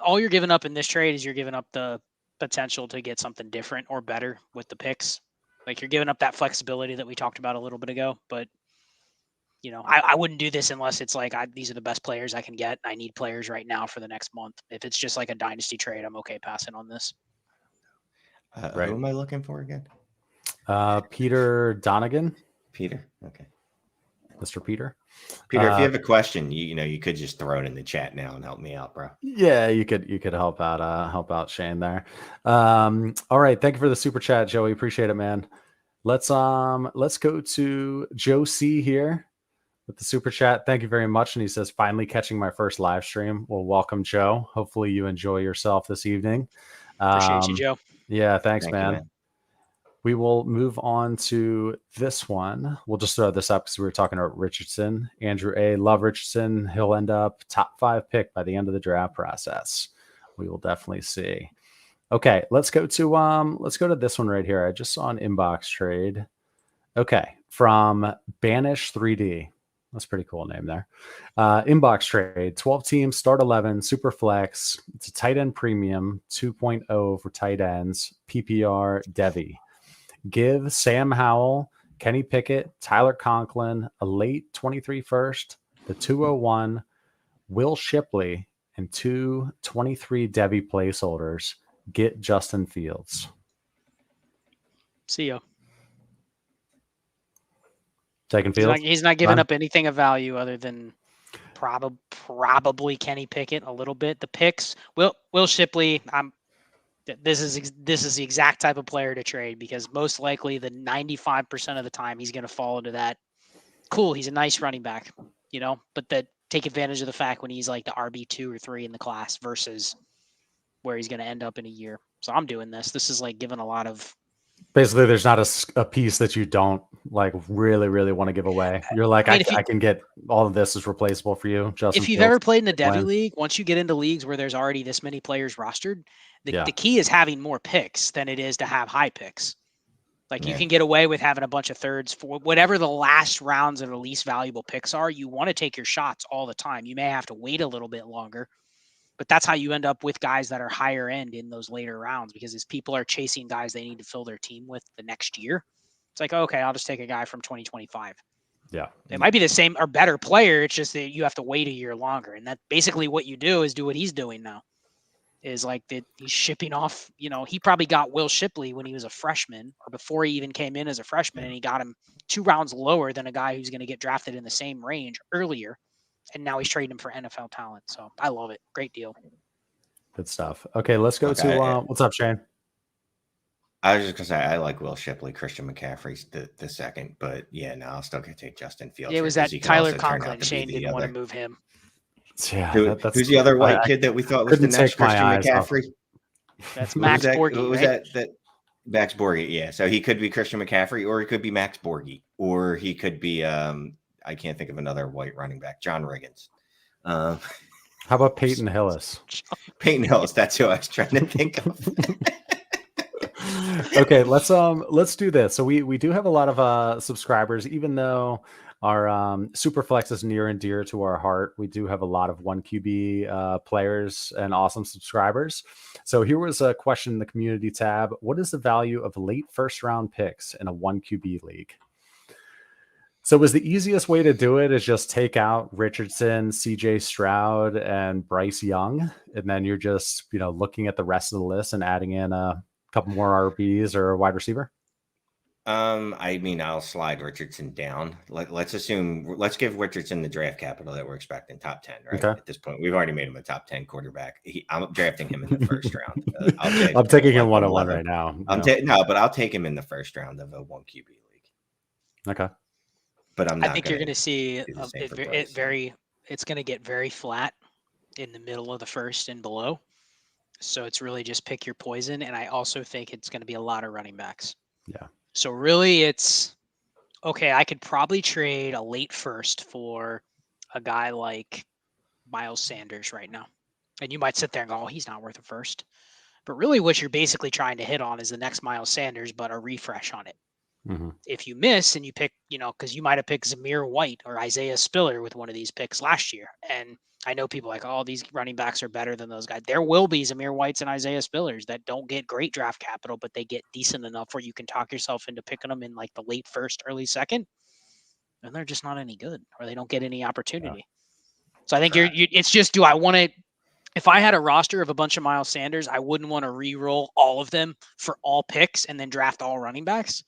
All you're giving up in this trade is you're giving up the potential to get something different or better with the picks. Like you're giving up that flexibility that we talked about a little bit ago, but I wouldn't do this unless it's like these are the best players I can get. I need players right now for the next month. If it's just like a dynasty trade, I'm okay passing on this. Right. Who am I looking for again? Peter Donegan. Peter. Okay. Mr. Peter. Peter, if you have a question, you could just throw it in the chat now and help me out, bro. Yeah, you could help out Shane there. All right, thank you for the super chat, Joey. Appreciate it, man. Let's go to Joe C here with the super chat. Thank you very much. And he says, finally catching my first live stream. Well, welcome, Joe. Hopefully you enjoy yourself this evening. Appreciate you, Joe. Yeah, thanks, Thank man. you, man. We will move on to this one. We'll just throw this up because we were talking about Richardson. Andrew A. Love Richardson. He'll end up top 5 pick by the end of the draft process. We will definitely see. Okay, let's go to this one right here. I just saw an inbox trade. Okay, from Banish 3D. That's a pretty cool name there. Inbox trade, 12 teams, start 11, Superflex. It's a tight end premium, 2.0 for tight ends, PPR, Devi. Give Sam Howell, Kenny Pickett, Tyler Conklin, a late 23 first, the 201, Will Shipley, and 2 23 Devi placeholders. Get Justin Fields. See ya. Taking Fields? He's not giving up anything of value other than probably Kenny Pickett a little bit. The picks, Will Shipley, this is the exact type of player to trade because most likely the 95% of the time he's going to fall into that. Cool, he's a nice running back, but take advantage of the fact when he's like the RB2 or 3 in the class versus where he's going to end up in a year. So I'm doing this. This is like giving a lot of. Basically, there's not a piece that you don't like really want to give away. You're like, I can get all of this is replaceable for you. Justin if you've Fields, ever played in a Devi league, once you get into leagues where there's already this many players rostered, the key is having more picks than it is to have high picks. Like you can get away with having a bunch of thirds for whatever the last rounds of the least valuable picks are. You want to take your shots all the time. You may have to wait a little bit longer, but that's how you end up with guys that are higher end in those later rounds because as people are chasing guys they need to fill their team with the next year, it's like, okay, I'll just take a guy from 2025. Yeah. It might be the same or better player. It's just that you have to wait a year longer. And that basically what you do is do what he's doing now. Is like he's shipping off, he probably got Will Shipley when he was a freshman or before he even came in as a freshman, and he got him 2 rounds lower than a guy who's going to get drafted in the same range earlier. And now he's trading him for NFL talent. So I love it. Great deal. Good stuff. Okay, let's go to what's up, Shane? I was just going to say, I like Will Shipley, Christian McCaffrey's the second, but I'll still going to take Justin Fields. It was that Tyler Conklin. Shane didn't want to move him. Yeah, who's the other white kid that we thought was the next Christian McCaffrey? That's Max Borghi. What was right? that Max Borghi? Yeah, so he could be Christian McCaffrey, or he could be Max Borghi, or he could be I can't think of another white running back, John Riggins. How about Peyton Hillis? Peyton Hillis, that's who I was trying to think of. Okay, let's do this. So we do have a lot of subscribers, even though our Superflex is near and dear to our heart. We do have a lot of 1 QB players and awesome subscribers. So here was a question in the community tab. What is the value of late first round picks in a 1 QB league? So was the easiest way to do it is just take out Richardson, CJ Stroud, and Bryce Young. And then you're just, looking at the rest of the list and adding in a couple more RBs or a wide receiver. I'll slide Richardson down. Let's give Richardson the draft capital that we're expecting, top 10, right? Okay. At this point, we've already made him a top 10 quarterback. I'm drafting him in the first round. I'm taking him 101 right now. But I'll take him in the first round of a 1 QB league. Okay. But I think you're going to see it's going to get very flat in the middle of the first and below. So it's really just pick your poison. And I also think it's going to be a lot of running backs. Yeah. So really it's, okay, I could probably trade a late first for a guy like Miles Sanders right now. And you might sit there and go, oh, he's not worth a first. But really what you're basically trying to hit on is the next Miles Sanders, but a refresh on it. Mm-hmm. If you miss and you pick, because you might have picked Zamir White or Isaiah Spiller with one of these picks last year. And I know people like, oh, these running backs are better than those guys. There will be Zamir Whites and Isaiah Spillers that don't get great draft capital, but they get decent enough where you can talk yourself into picking them in like the late first, early second. and they're just not any good, or they don't get any opportunity. So I think it's just, do I want to, if I had a roster of a bunch of Miles Sanders, I wouldn't want to re-roll all of them for all picks and then draft all running backs.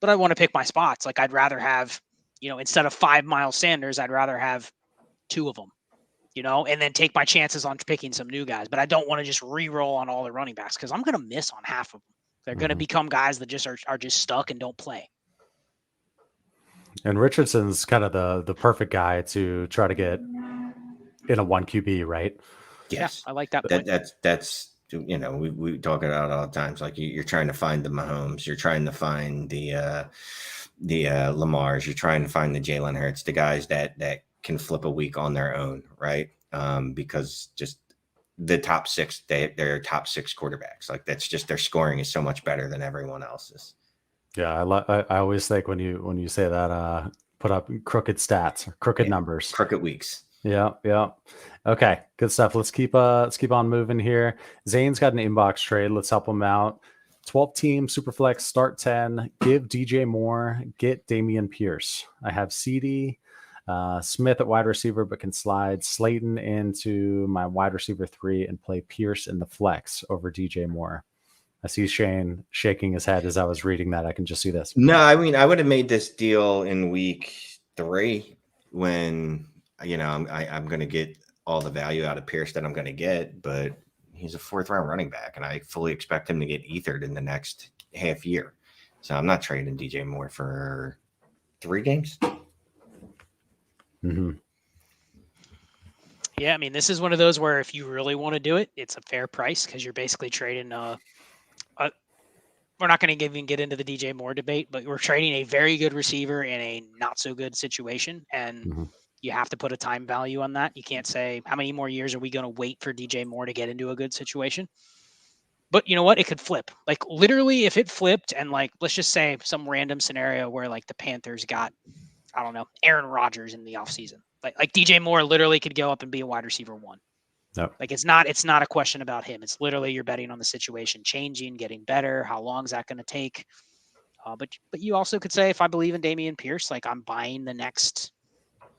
But I want to pick my spots. Like I'd rather have, instead of 5 Miles Sanders, I'd rather have 2 of them, and then take my chances on picking some new guys. But I don't want to just re-roll on all the running backs because I'm going to miss on half of them. They're going to become guys that just are just stuck and don't play. And Richardson's kind of the perfect guy to try to get in a 1 QB, right? Yes, yeah, I like that. That's we talk about all the times. Like you're trying to find the Mahomes, you're trying to find the Lamars, you're trying to find the Jalen Hurts, the guys that can flip a week on their own, right? Because just the top 6, they're top 6 quarterbacks. Like that's just their scoring is so much better than everyone else's. Yeah, I always think when you say that, put up crooked stats, or crooked numbers, crooked weeks. Yeah. Okay, good stuff. Let's keep on moving here. Zane's got an inbox trade. Let's help him out. 12-team Superflex, start 10. Give DJ Moore, get Dameon Pierce. I have CD Smith at wide receiver, but can slide Slayton into my wide receiver 3 and play Pierce in the flex over DJ Moore. I see Shane shaking his head as I was reading that. I can just see this. No, I mean, I would have made this deal in week 3 when, I'm going to get all the value out of Pierce that I'm going to get, but he's a 4th-round running back, and I fully expect him to get ethered in the next half year. So I'm not trading DJ Moore for 3 games. Mm-hmm. Yeah, I mean, this is one of those where if you really want to do it, it's a fair price because you're basically trading we're not going to even get into the DJ Moore debate, but we're trading a very good receiver in a not so good situation. And you have to put a time value on that. You can't say, how many more years are we going to wait for DJ Moore to get into a good situation? But you know what? It could flip. Like literally if it flipped and like, let's just say some random scenario where like the Panthers got, I don't know, Aaron Rodgers in the offseason. Like DJ Moore literally could go up and be a wide receiver 1. Yep. Like it's not a question about him. It's literally you're betting on the situation changing, getting better. How long is that going to take? But you also could say, if I believe in Dameon Pierce, like I'm buying the next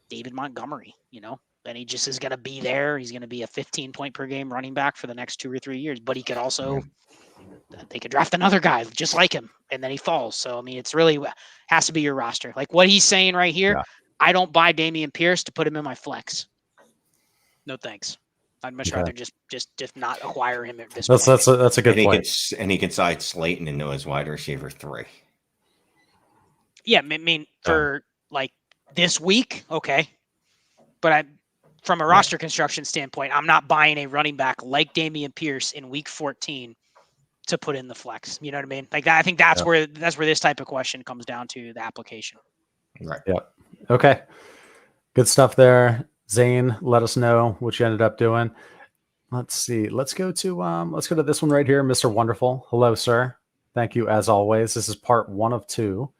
David Montgomery, and he just is going to be there. He's going to be a 15 point per game running back for the next 2 or 3 years, but he could also, they could draft another guy just like him and then he falls. So, I mean, it's really has to be your roster. Like what he's saying right here. Yeah. I don't buy Dameon Pierce to put him in my flex. No, thanks. I'd much rather just not acquire him at this point. That's a good point. And he can side Slayton into his wide receiver 3. Yeah, I mean for like this week, okay. But from a roster construction standpoint, I'm not buying a running back like Dameon Pierce in week 14 to put in the flex. You know what I mean? Like that. I think that's where this type of question comes down to the application. Right. Yeah. Okay. Good stuff there. Zane, let us know what you ended up doing. Let's see. Let's go to this one right here, Mr. Wonderful. Hello, sir. Thank you as always. This is part 1 of 2.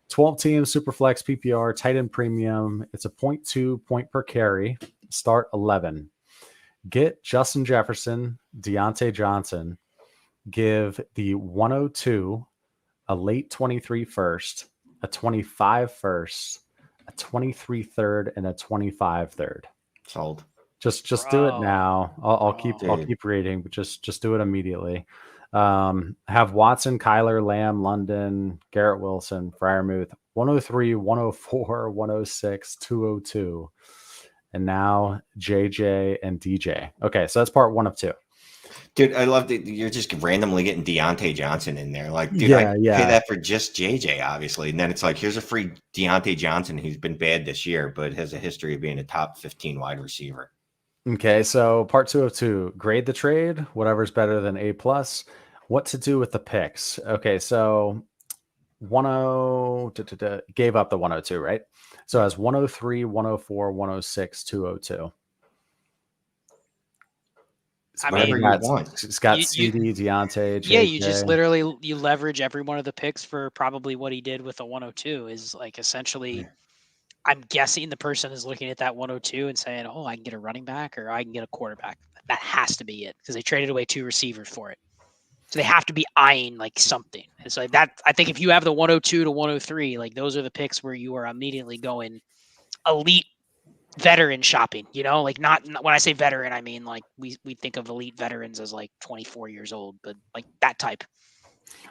12-team Superflex PPR tight end premium. It's a 0.2 point per carry. Start 11. Get Justin Jefferson, Deontay Johnson. Give the 102 a late 23 first, a 25 first, a 23 third, and a 25 third. Sold. Just do it now. I'll keep reading, but just do it immediately. Have Watson, Kyler, Lamb, London, Garrett Wilson, Freiermuth, 103, 104, 106, 202, and now JJ and DJ. Okay, so that's part 1 of 2. Dude, I love that you're just randomly getting Deontay Johnson in there. Like, dude, I pay that for just JJ, obviously. And then it's like, here's a free Deontay Johnson who's been bad this year, but has a history of being a top 15 wide receiver. Okay, so part 2 of 2. Grade the trade, whatever's better than A+. What to do with the picks. Okay, so 10 gave up the 102, right? So it has 103, 104, 106, 202. I mean, it's got CD, Deontay, JJ. Yeah, you just literally leverage every one of the picks for probably what he did with the 102 is like essentially, I'm guessing the person is looking at that 102 and saying, oh, I can get a running back or I can get a quarterback. That has to be it because they traded away 2 receivers for it. So they have to be eyeing like something. And so that, I think if you have the 102 to 103, like those are the picks where you are immediately going elite veteran shopping, like not when I say veteran, I mean like we think of elite veterans as like 24 years old, but like that type.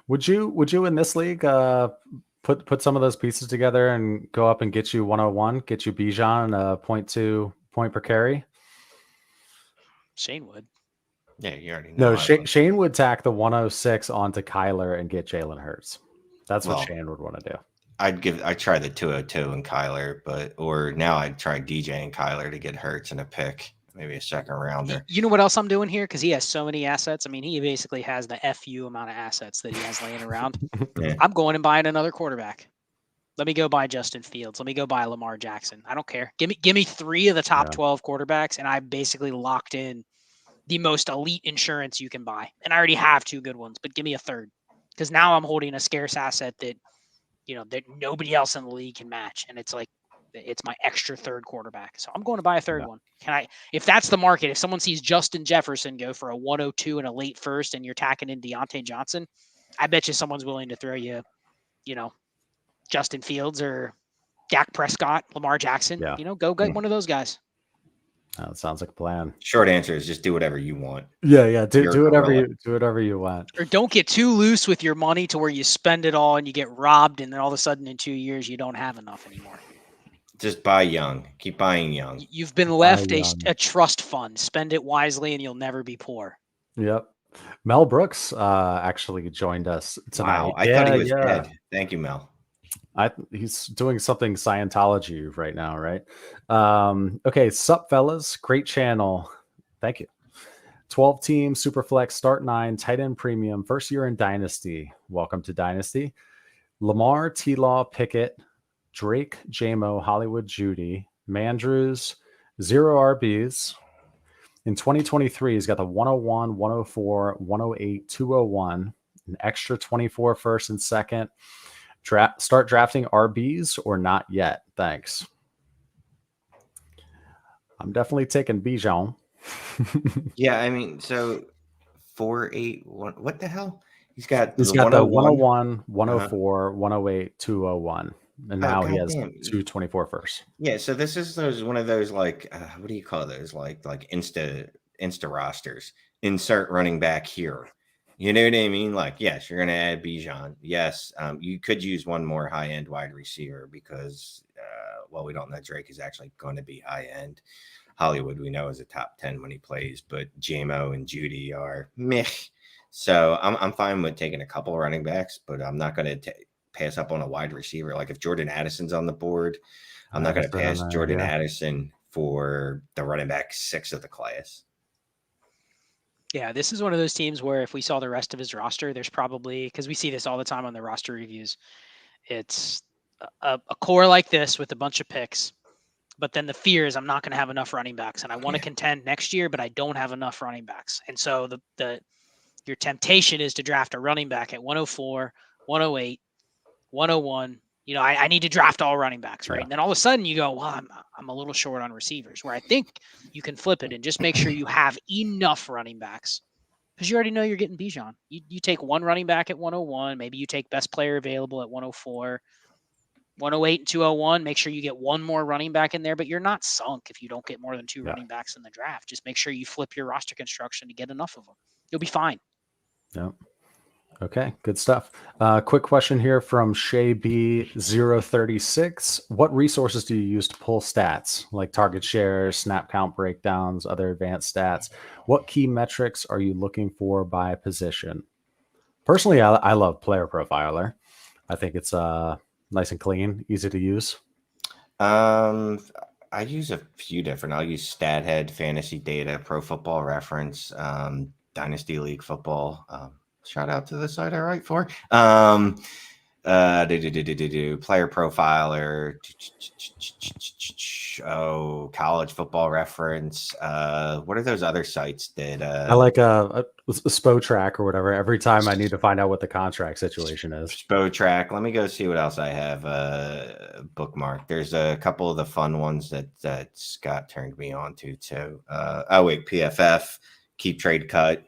Would you in this league put some of those pieces together and go up and get you 101, get you Bijan 0.2 point per carry? Shane would. Yeah, you already know. No, Shane would tack the 106 onto Kyler and get Jalen Hurts. That's what Shane would want to do. I'd try the 202 and Kyler, or now I'd try DJ and Kyler to get Hurts in a pick, maybe a second rounder. You know what else I'm doing here? Because he has so many assets. I mean, he basically has the FU amount of assets that he has laying around. Yeah. I'm going and buying another quarterback. Let me go buy Justin Fields. Let me go buy Lamar Jackson. I don't care. Give me 3 of the top 12 quarterbacks, and I basically locked in the most elite insurance you can buy. And I already have 2 good ones, but give me a third. Because now I'm holding a scarce asset that that nobody else in the league can match. And it's like, it's my extra third quarterback. So I'm going to buy a third one. If that's the market, if someone sees Justin Jefferson go for a 102 and a late first and you're tacking in Deontay Johnson, I bet you someone's willing to throw you, Justin Fields or Dak Prescott, Lamar Jackson, go get one of those guys. That sounds like a plan. Short answer is just do whatever you want. Yeah. Do whatever you want. Or don't get too loose with your money to where you spend it all and you get robbed, and then all of a sudden in 2 years you don't have enough anymore. Just buy young. Keep buying young. You've been left a trust fund. Spend it wisely, and you'll never be poor. Yep. Mel Brooks actually joined us tonight. Wow, I thought he was dead. Thank you, Mel. He's doing something Scientology right now, right? Okay, sup, fellas. Great channel. Thank you. 12-team, Superflex, start 9, tight end premium, first year in Dynasty. Welcome to Dynasty. Lamar, T-Law, Pickett, Drake, JMO, Hollywood, Judy, Mandrews, 0 RBs. In 2023, he's got the 101, 104, 108, 201, an extra 24 first and second. Start drafting RBs or not yet? Thanks. I'm definitely taking Bijan. Yeah, I mean, so 481. What the hell? He's got the 101, 104, 108, 201. And now he has 224 first. Yeah, so this is one of those like what do you call those? Like insta rosters. Insert running back here. You know what I mean? Like, yes, you're going to add Bijan. Yes, you could use one more high-end wide receiver because, we don't know Drake is actually going to be high-end. Hollywood, we know, is a top 10 when he plays, but JMO and Judy are meh. So I'm fine with taking a couple running backs, but I'm not going to pass up on a wide receiver. Like if Jordan Addison's on the board, I'm not going to pass Jordan Addison for the running back 6 of the class. Yeah, this is one of those teams where if we saw the rest of his roster, there's probably, because we see this all the time on the roster reviews, it's a core like this with a bunch of picks. But then the fear is I'm not going to have enough running backs, and I want to contend next year, but I don't have enough running backs. And so your temptation is to draft a running back at 104, 108, 101. I need to draft all running backs, right? Yeah. And then all of a sudden you go, well, I'm a little short on receivers, where I think you can flip it and just make sure you have enough running backs because you already know you're getting Bijan. You take one running back at 101, maybe you take best player available at 104, 108 and 201. Make sure you get one more running back in there, but you're not sunk if you don't get more than 2 running backs in the draft. Just make sure you flip your roster construction to get enough of them. You'll be fine. Yeah. Okay, good stuff. Quick question here from Shay B036. What resources do you use to pull stats like target shares, snap count breakdowns, other advanced stats? What key metrics are you looking for by position? Personally, I love Player Profiler. I think it's nice and clean, easy to use. I use a few different. I'll use StatHead, Fantasy Data, Pro Football Reference, Dynasty League Football. Shout out to the site I write for. Player Profiler. College Football Reference. What are those other sites that I like a SpoTrack or whatever. Every time I need to find out what the contract situation is. SpoTrack. Let me go see what else I have bookmarked. There's a couple of the fun ones that Scott turned me on to too. PFF, Keep Trade Cut.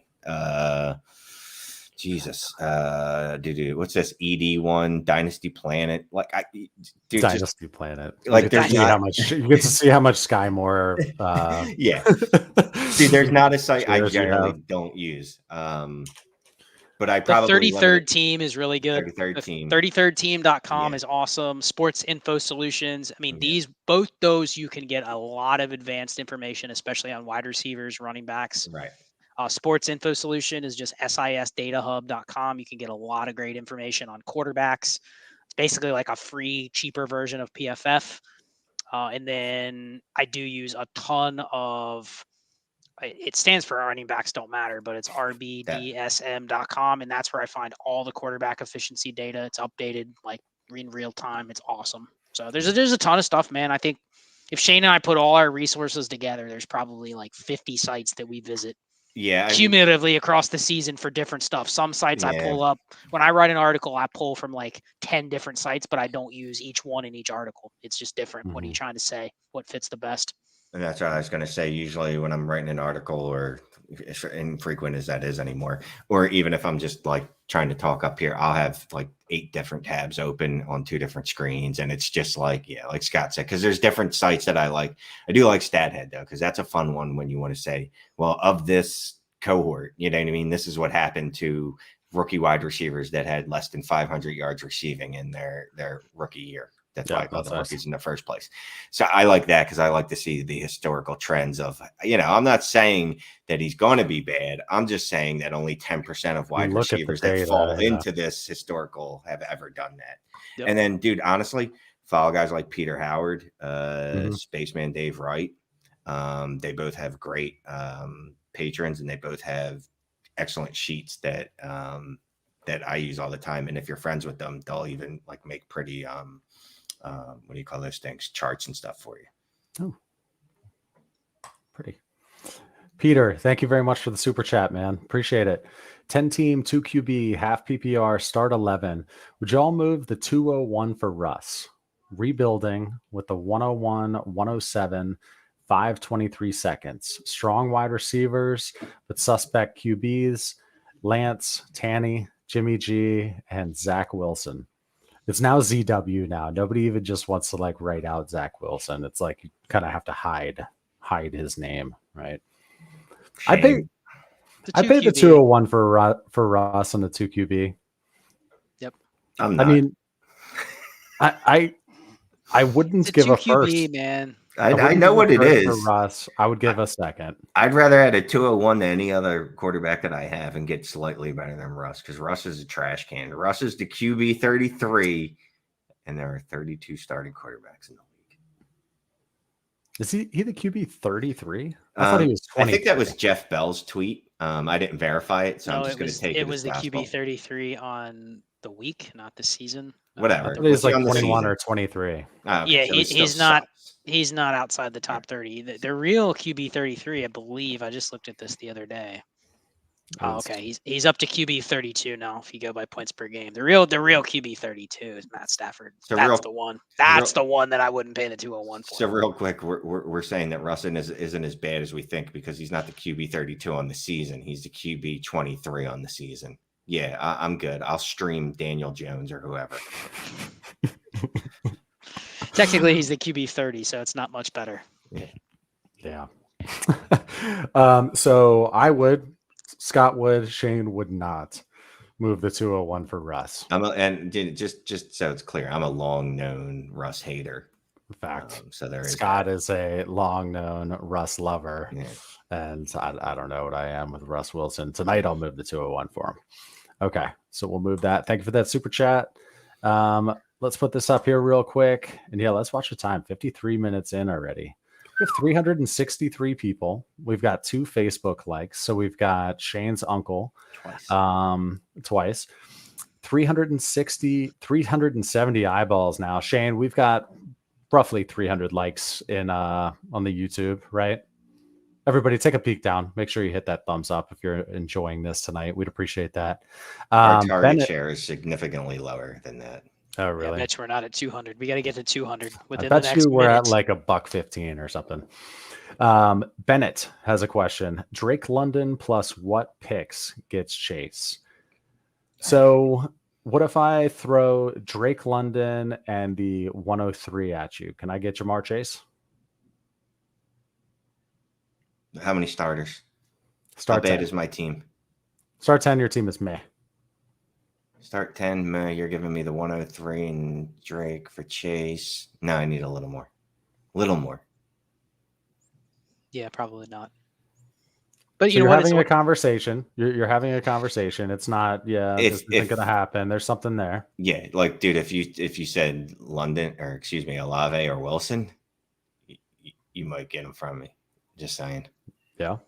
Jesus, what's this ED1 Dynasty Planet? Like, Dynasty Planet. Like, there's not you get to see how much Sky Moore. Yeah, dude, there's not a site I shares you generally have. don't use. But I The probably 33rd team is really good. 33rd team. 33rdteam.com Yeah. is awesome. Sports Info Solutions. I mean, Yeah. both those you can get a lot of advanced information, especially on wide receivers, running backs. Right. Sports Info Solution is just sisdatahub.com. You can get a lot of great information on quarterbacks. It's basically like a free, cheaper version of PFF. And then I do use a ton of, it stands for running backs don't matter, but it's rbdsm.com. And that's where I find all the quarterback efficiency data. It's updated like in real time. It's awesome. So there's a ton of stuff, man. I think if Shane and I put all our resources together, there's probably like 50 sites that we visit. Yeah, Cumulatively across the season for different stuff. Some sites I pull up when I write an article, I pull from like 10 different sites, but I don't use each one in each article. It's just different. What are you trying to say? What fits the best? And that's what I was going to say. Usually when I'm writing an article, or as infrequent as that is anymore, or even if I'm just like trying to talk up here, I'll have like 8 different tabs open on 2 different screens. And it's just like, yeah, like Scott said, because there's different sites that I like. I do like StatHead though, because that's a fun one when you want to say, well, of this cohort, you know what I mean? This is what happened to rookie wide receivers that had less than 500 yards receiving in their rookie year. That's why I call them rookies in the first place. So I like that because I like to see the historical trends of, I'm not saying that he's going to be bad. I'm just saying that only 10% of wide receivers that fall into this historical have ever done that. Yep. And then, dude, honestly, follow guys like Peter Howard, Spaceman Dave Wright. They both have great patrons, and they both have excellent sheets that I use all the time. And if you're friends with them, they'll even like make pretty what do you call those things? Charts and stuff for you. Oh, pretty. Peter, thank you very much for the super chat, man. Appreciate it. 10 team, 2 QB, half PPR, start 11. Would y'all move the 201 for Russ? Rebuilding with the 101, 107, 523 seconds. Strong wide receivers, but suspect QBs. Lance, Tanny, Jimmy G, and Zach Wilson. It's now ZW now. Nobody even just wants to like write out Zach Wilson. It's like you kind of have to hide his name, right? Shame. I paid the 201 for Ross and the 2 QB. Yep. I mean, I wouldn't give a first, man. I know what it is. For Russ, I would give a second. I'd rather add a 201 than any other quarterback that I have and get slightly better than Russ, because Russ is a trash can. Russ is the QB 33, and there are 32 starting quarterbacks in the league. Is he the QB 33? I thought he was 20. I think that was Jeff Bell's tweet. I didn't verify it, so I'm just going to take it. It was the QB 33 on the week, not the season. Whatever. It was like 21 or 23. Yeah, so he's not outside the top 30. The real QB 33, I believe. I just looked at this the other day. Oh, okay. He's up to QB 32 now. If you go by points per game, the real QB 32 is Matt Stafford. So that's the one. That's the one that I wouldn't pay the 201 for. So real quick, we're saying that Russ isn't as bad as we think, because he's not the QB 32 on the season. He's the QB 23 on the season. Yeah, I'm good. I'll stream Daniel Jones or whoever. Technically, he's the QB 30, so it's not much better. Yeah. So I would, Scott would, Shane would not move the 201 for Russ. And just so it's clear, I'm a long known Russ hater. In fact, so there is Scott is a long known Russ lover. Yeah. And I don't know what I am with Russ Wilson. Tonight I'll move the 201 for him. Okay, so we'll move that. Thank you for that super chat. Let's put this up here real quick. And yeah, let's watch the time. 53 minutes in already. We have 363 people. We've got 2 Facebook likes. So we've got Shane's uncle twice. 370 eyeballs now. Shane, we've got roughly 300 likes in on the YouTube, right? Everybody take a peek down. Make sure you hit that thumbs up if you're enjoying this tonight. We'd appreciate that. Our target share is significantly lower than that. Oh, really? I bet we're not at 200. We got to get to 200 within I the next we're minute. at like $1.15 or something. Bennett has a question. Drake London plus what picks gets Chase? So what if I throw Drake London and the 103 at you? Can I get Jamar Chase? How many starters? Start How bad 10. is my team? Start 10, your team is meh. Start 10, meh, you're giving me the 103 and Drake for Chase. No, I need a little more. Little more. Yeah, probably not. But So you know you're what? having a conversation. You're having a conversation. It's not, this isn't going to happen. There's something there. Yeah, like, dude, if you said London, or excuse me, Olave or Wilson, you might get them from me. Just saying. Yeah.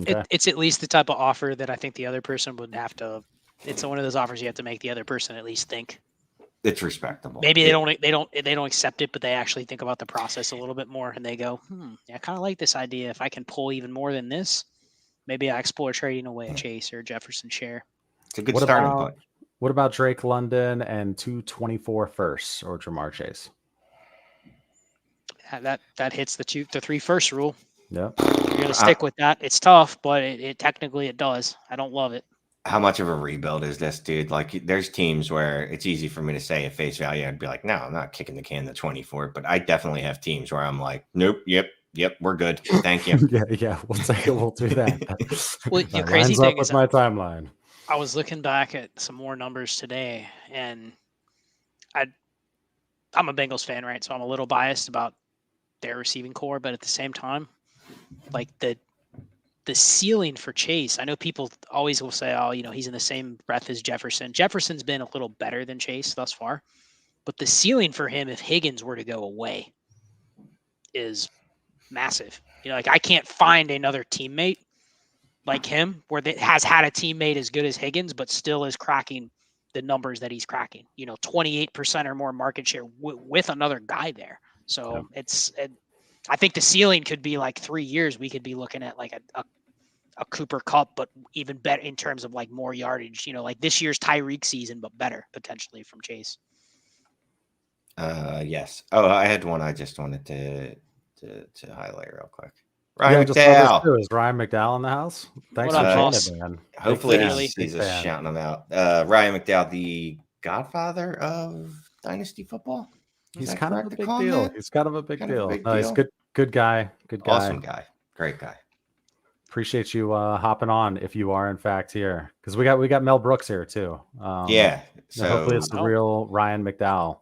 Okay. It's at least the type of offer that I think the other person would have to. It's one of those offers you have to make the other person at least think. It's respectable. Maybe they don't accept it, but they actually think about the process a little bit more, and they go, yeah, I kind of like this idea. If I can pull even more than this, maybe I explore trading away a Chase or a Jefferson share. It's a good starting point. What about Drake London and 224 firsts or Jamar Chase? That hits the 3 first rule. Yeah. You're gonna stick with that. It's tough, but it technically it does. I don't love it. How much of a rebuild is this, dude? Like, there's teams where it's easy for me to say at face value, I'd be like, no, I'm not kicking the can to 24. But I definitely have teams where I'm like, nope, yep, we're good. Thank you. yeah, we'll take it. We'll do that. Well, the crazy thing is my timeline. I was looking back at some more numbers today, and I'm a Bengals fan, right? So I'm a little biased about their receiving core, but at the same time, like the ceiling for Chase, I know people always will say, oh, he's in the same breath as Jefferson. Jefferson's been a little better than Chase thus far, but the ceiling for him, if Higgins were to go away, is massive. Like I can't find another teammate like him where that has had a teammate as good as Higgins, but still is cracking the numbers that he's cracking, 28% or more market share with another guy there. So I think the ceiling could be like 3 years. We could be looking at like a Cooper Kupp, but even better in terms of like more yardage, like this year's Tyreek season, but better potentially from Chase. Yes. Oh, I had one I just wanted to highlight real quick. Ryan McDowell. Is Ryan McDowell in the house? Thanks for joining it, man. Hopefully he's just shouting them out. Ryan McDowell, the godfather of Dynasty Football. He's kind of a big deal. He's kind of a big deal. He's good guy. Good guy. Awesome guy. Great guy. Appreciate you hopping on if you are in fact here, because we got Mel Brooks here too. So hopefully it's the real Ryan McDowell.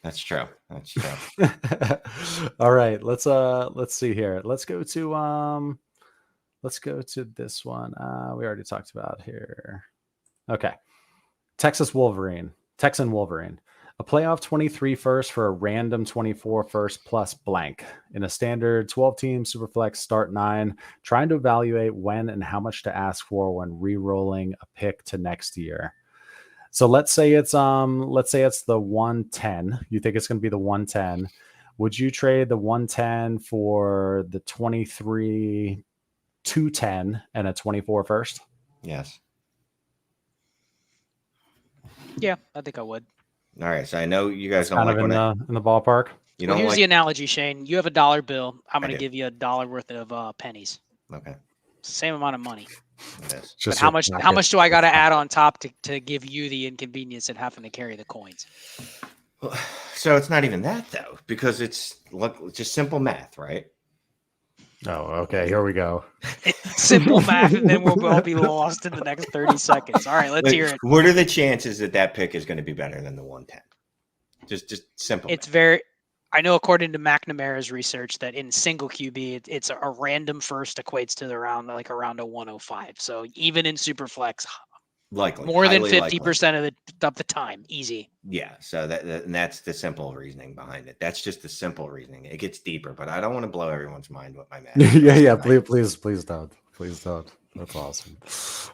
That's true. All right, let's see here. Let's go to this one. We already talked about here. Okay. Texan Wolverine. A playoff 23 first for a random 24 first plus blank in a standard 12-team Superflex start 9, trying to evaluate when and how much to ask for when re-rolling a pick to next year. So let's say it's the 110. You think it's going to be the 110. Would you trade the 110 for the 23 210 and a 24 first? Yes. Yeah, I think I would. All right, so I know you guys don't like in the ballpark. Here's the analogy, Shane. You have a $1 bill. I'm going to give you $1 worth of pennies. Okay. Same amount of money. It is. But how much do I got to add on top to give you the inconvenience of having to carry the coins? So it's not even that though, because it's just simple math, right? Oh, okay. Here we go. Simple math, and then we'll all be lost in the next 30 seconds. All right, let's hear it. What are the chances that pick is going to be better than the 110? Just simple. It's math. I know according to McNamara's research that in single QB, it's a random first equates to around a 105. So even in Superflex, likely more than 50% of the time, easy. Yeah. So that's the simple reasoning behind it. That's just the simple reasoning. It gets deeper, but I don't want to blow everyone's mind with my math. yeah. Please don't. That's awesome.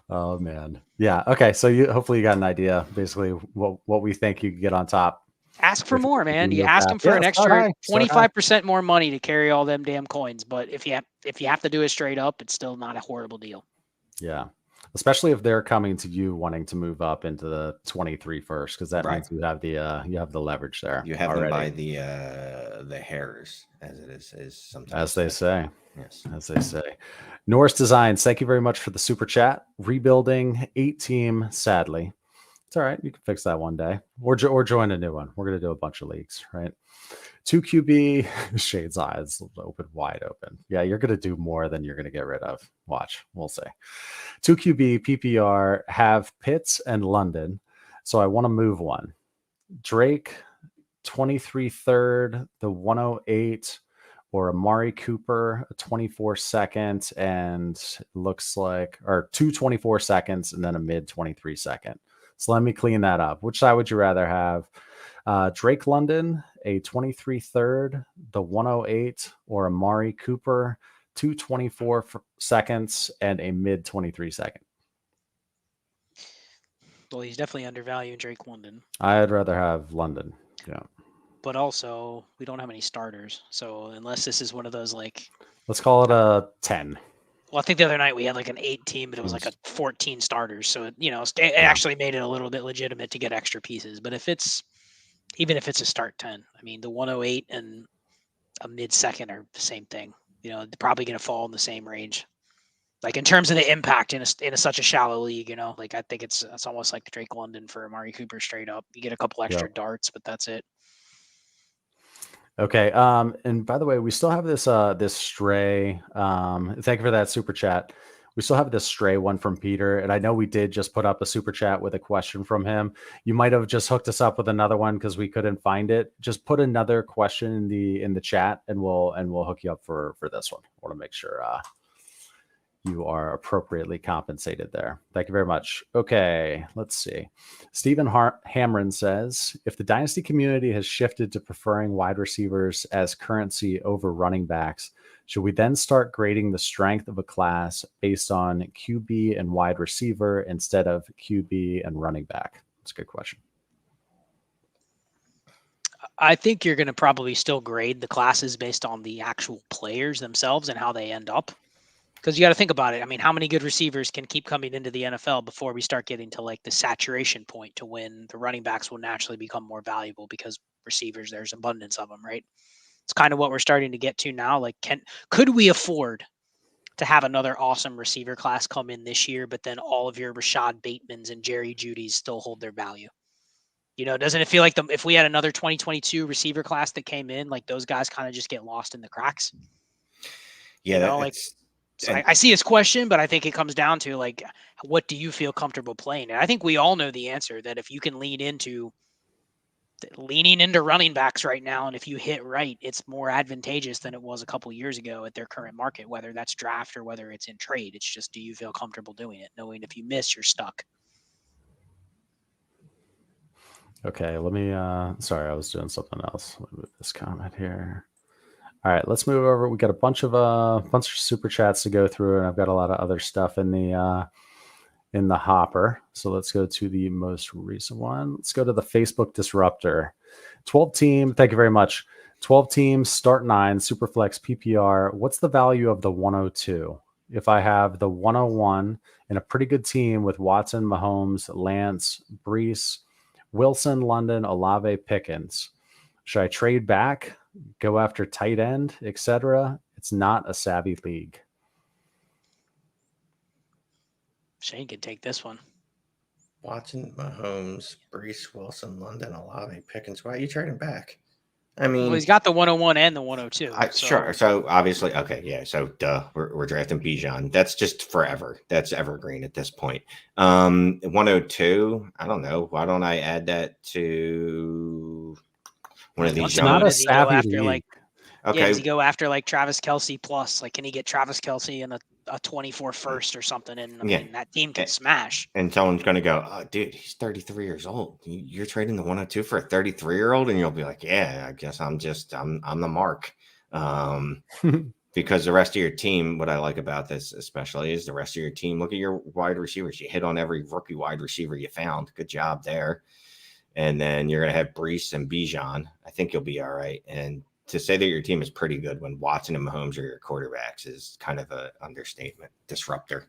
Oh man. Yeah. Okay. So hopefully you got an idea, basically what we think you could get on top. Ask for more, man. You ask them for an extra 25% more money to carry all them damn coins. But if you have to do it straight up, it's still not a horrible deal. Yeah. Especially if they're coming to you wanting to move up into the 23 first, because that means you have the leverage there. You have them by the hairs, as it is sometimes. As they say. Yes. As they say. Norris Designs, thank you very much for the super chat. Rebuilding 8-team, sadly. It's all right. You can fix that one day, or join a new one. We're gonna do a bunch of leagues, right? 2 QB, Shade's eyes wide open. Yeah, you're gonna do more than you're gonna get rid of. Watch, we'll see. 2 QB PPR have Pitts and London, so I want to move one. Drake, 23 third, the 108, or Amari Cooper, a 24 second, and looks like, or 2 seconds, and then a mid 23 second. So let me clean that up. Which side would you rather have? Drake London, a 23 third, the 108, or Amari Cooper, 2 seconds, and a mid 23 second? Well, he's definitely undervalued Drake London. I'd rather have London. Yeah. But also, we don't have any starters. So unless this is one of those like, let's call it a 10. Well, I think the other night we had like an 8 team, but it was like a 14 starters. So, it actually made it a little bit legitimate to get extra pieces. But even if it's a start 10, I mean, the 108 and a mid second are the same thing. They're probably going to fall in the same range. Like in terms of the impact in such a shallow league, like I think it's almost like Drake London for Amari Cooper straight up. You get a couple extra darts, but that's it. Okay. And by the way, we still have this stray. Thank you for that super chat. We still have this stray one from Peter, and I know we did just put up a super chat with a question from him. You might have just hooked us up with another one because we couldn't find it. Just put another question in the chat, and we'll hook you up for this one. I want to make sure you are appropriately compensated there. Thank you very much. Okay, let's see. Stephen Hamron says, if the dynasty community has shifted to preferring wide receivers as currency over running backs, should we then start grading the strength of a class based on QB and wide receiver instead of QB and running back? That's a good question. I think you're going to probably still grade the classes based on the actual players themselves and how they end up. Because you got to think about it. I mean, how many good receivers can keep coming into the NFL before we start getting to like the saturation point to when the running backs will naturally become more valuable because receivers, there's abundance of them, right? It's kind of what we're starting to get to now. Like, could we afford to have another awesome receiver class come in this year, but then all of your Rashad Batemans and Jerry Judys still hold their value? Doesn't it feel like if we had another 2022 receiver class that came in, like those guys kind of just get lost in the cracks? Yeah, So I see his question, but I think it comes down to like, what do you feel comfortable playing? And I think we all know the answer that if you can leaning into running backs right now, and if you hit right, it's more advantageous than it was a couple of years ago at their current market, whether that's draft or whether it's in trade. It's just, do you feel comfortable doing it, knowing if you miss, you're stuck? Okay, let me, sorry, I was doing something else. Let me move this comment here. All right, let's move over. We got a bunch of super chats to go through, and I've got a lot of other stuff in the hopper. So let's go to the most recent one. Let's go to the Facebook Disruptor. 12 team. Thank you very much. 12 teams, start 9, Superflex PPR. What's the value of the 102? If I have the 101 in a pretty good team with Watson, Mahomes, Lance, Brees, Wilson, London, Olave, Pickens, should I trade back, go after tight end, etc.? It's not a savvy league. Shane can take this one. Watson, Mahomes, Brees, Wilson, London, Olave, Pickens. Why are you trading back? I mean, well, he's got the 101 and the 102. Sure. So obviously, okay, yeah. So we're drafting Bijan. That's just forever. That's evergreen at this point. 102. I don't know. Why don't I add that to one of these? It's not a savvy league. Like, okay. Yeah, does he go after like Travis Kelce plus? Like, can he get Travis Kelce in a 24 first or something? And I mean, that team can smash. And someone's going to go, oh, dude, he's 33 years old. You're trading the 102 for a 33-year-old? And you'll be like, yeah, I guess I'm the mark. Because the rest of your team, what I like about this especially is the rest of your team, look at your wide receivers. You hit on every rookie wide receiver you found. Good job there. And then you're going to have Brees and Bijan. I think you'll be all right. And to say that your team is pretty good when Watson and Mahomes are your quarterbacks is kind of an understatement. Disruptor.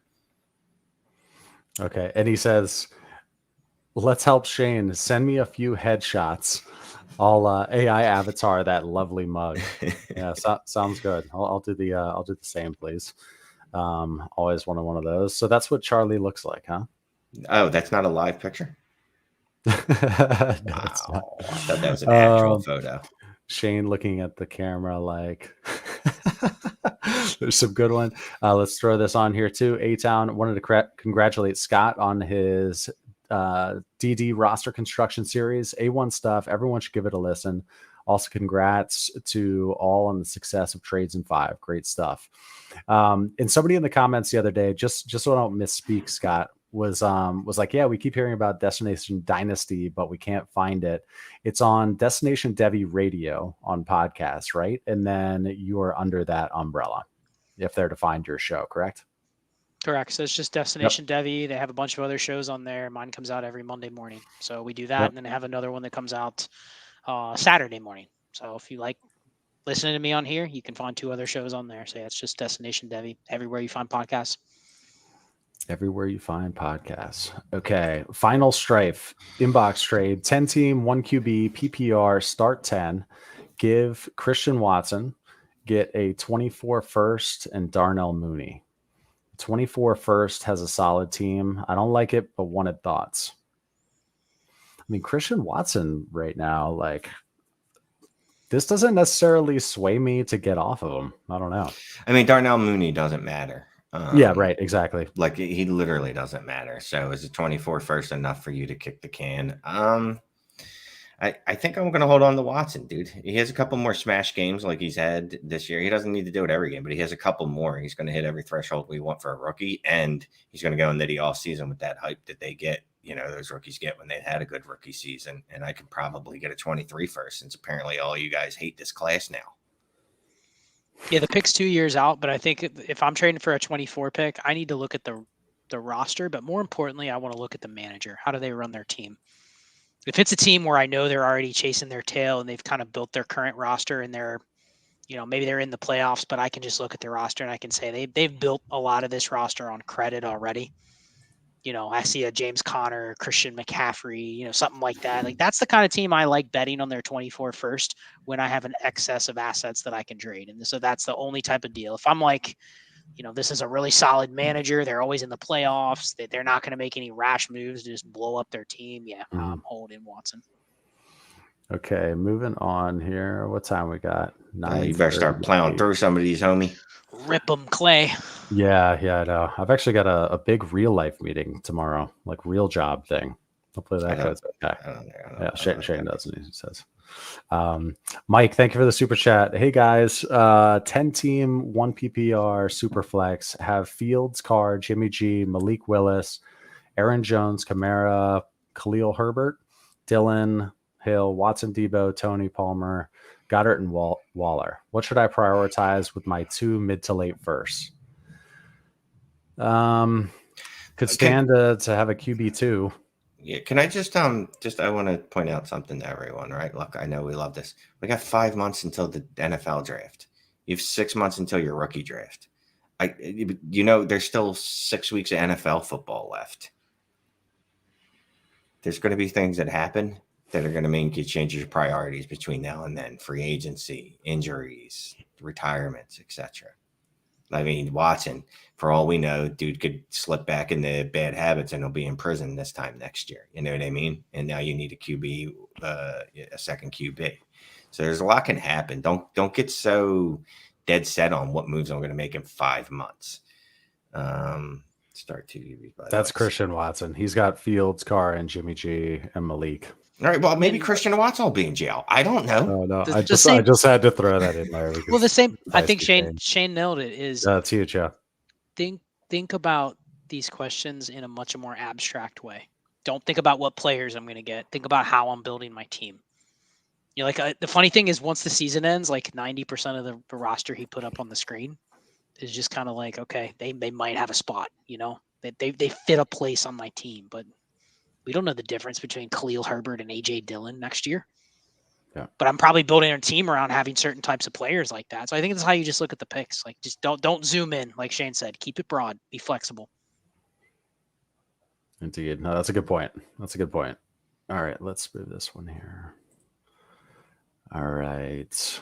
Okay. And he says, let's help Shane. Send me a few headshots. I'll AI avatar that lovely mug. Yeah, sounds good. I'll do the same, please. Always wanted one of those. So that's what Charlie looks like, huh? Oh, that's not a live picture? No, it's not. Wow, I thought that was an actual photo. Shane looking at the camera like there's some good one. Let's throw this on here too. A-Town wanted to congratulate Scott on his DD roster construction series. A1 stuff. Everyone should give it a listen. Also, congrats to all on the success of Trades in 5. Great stuff. And somebody in the comments the other day, just so I don't misspeak, Scott, was like, yeah, we keep hearing about Destination Dynasty, but we can't find it. It's on Destination Devi Radio on podcast, right? And then you are under that umbrella if they're to find your show, correct? Correct. So it's just Destination Devi. They have a bunch of other shows on there. Mine comes out every Monday morning. So we do that. And then they have another one that comes out Saturday morning. So if you like listening to me on here, you can find 2 other shows on there. So yeah, it's just Destination Devi, everywhere you find podcasts. Everywhere you find podcasts. Okay. Final strife. Inbox trade. 10 team, 1 QB, PPR, start 10. Give Christian Watson. Get a 24 first and Darnell Mooney. 24 first has a solid team. I don't like it, but wanted thoughts. I mean, Christian Watson right now, like, this doesn't necessarily sway me to get off of him. I don't know. I mean, Darnell Mooney doesn't matter. Yeah, right. Exactly. Like, he literally doesn't matter. So is a 24 first enough for you to kick the can? I think I'm going to hold on to Watson, dude. He has a couple more smash games like he's had this year. He doesn't need to do it every game, but he has a couple more. He's going to hit every threshold we want for a rookie, and he's going to go into the off season with that hype that they get. You know, those rookies get when they had a good rookie season, and I could probably get a 23 first, since apparently all you guys hate this class now. Yeah, the pick's 2 years out, but I think if I'm trading for a 24 pick, I need to look at the roster, but more importantly, I want to look at the manager. How do they run their team? If it's a team where I know they're already chasing their tail and they've kind of built their current roster and they're, you know, maybe they're in the playoffs, but I can just look at their roster and I can say they've built a lot of this roster on credit already. You know, I see a James Conner, Christian McCaffrey, you know, something like that. Like, that's the kind of team I like betting on their 24 first when I have an excess of assets that I can trade. And so that's the only type of deal. If I'm like, you know, this is a really solid manager, they're always in the playoffs, they're not going to make any rash moves to just blow up their team. Yeah, I'm holding Watson. Okay, moving on here. What time we got? You better start plowing through some of these, homie. Rip them, Clay. Yeah, I know. I've actually got a big real life meeting tomorrow, like real job thing. Hopefully that goes okay. Yeah, Shane doesn't. He says. Mike, thank you for the super chat. Hey guys, 10 team, 1 PPR, Superflex, have Fields, Carr, Jimmy G, Malik Willis, Aaron Jones, Kamara, Khalil Herbert, Dylan, Hill, Watson, Debo, Tony, Palmer, Goddard, and Waller. What should I prioritize with my 2 mid to late firsts? Could stand to have a QB2. Yeah, can I just I want to point out something to everyone, right? Look, I know we love this. We got 5 months until the NFL draft. You have 6 months until your rookie draft. There's still 6 weeks of NFL football left. There's going to be things that happen that are going to make you change your priorities between now and then. Free agency, injuries, retirements, etc. I mean, Watson, for all we know, dude could slip back into bad habits and he'll be in prison this time next year. You know what I mean? And now you need a QB, a second QB. So there's a lot can happen. Don't get so dead set on what moves I'm going to make in 5 months. Start 2 QBs. That's Christian Watson. He's got Fields, Carr, and Jimmy G, and Malik. All right. Well, maybe Christian Watson will be in jail. I don't know. No. I just had to throw that in there. Well, the same. I think Shane nailed it. That's huge. Yeah. Think about these questions in a much more abstract way. Don't think about what players I'm going to get. Think about how I'm building my team. You know, like the funny thing is, once the season ends, like 90% of the roster he put up on the screen is just kind of like, okay, they might have a spot. You know, they fit a place on my team, but we don't know the difference between Khalil Herbert and AJ Dillon next year. Yeah. But I'm probably building a team around having certain types of players like that. So I think that's how you just look at the picks. Like, just don't zoom in, like Shane said. Keep it broad. Be flexible. Indeed. No, that's a good point. All right, let's move this one here. All right.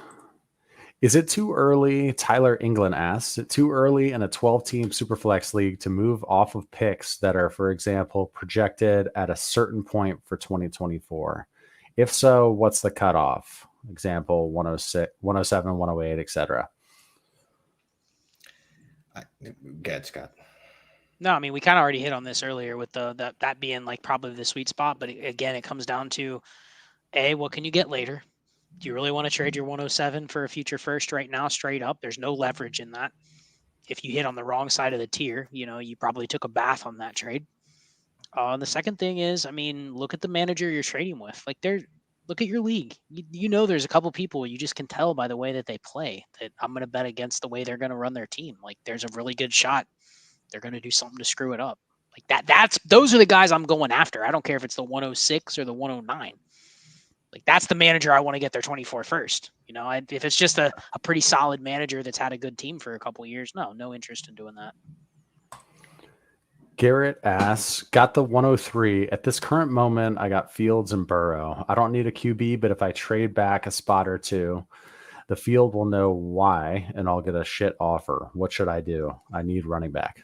Is it too early? Tyler England asks, is it too early in a 12-team Superflex league to move off of picks that are, for example, projected at a certain point for 2024? If so, what's the cutoff? Example, 106, 107, 108, etc. Go ahead, Scott. No, I mean, we kind of already hit on this earlier with that being like probably the sweet spot. But again, it comes down to, what can you get later? Do you really want to trade your 107 for a future first right now, straight up? There's no leverage in that. If you hit on the wrong side of the tier, you probably took a bath on that trade. And the second thing is, I mean, look at the manager you're trading with. Like, look at your league. There's a couple people you just can tell by the way that they play that I'm going to bet against the way they're going to run their team. Like, there's a really good shot they're going to do something to screw it up. Like those are the guys I'm going after. I don't care if it's the 106 or the 109. Like, that's the manager I want to get their 24 first. If it's just a pretty solid manager that's had a good team for a couple of years, no interest in doing that. Garrett asks, got the 103. At this current moment, I got Fields and Burrow. I don't need a QB, but if I trade back a spot or two, the field will know why, and I'll get a shit offer. What should I do? I need running back.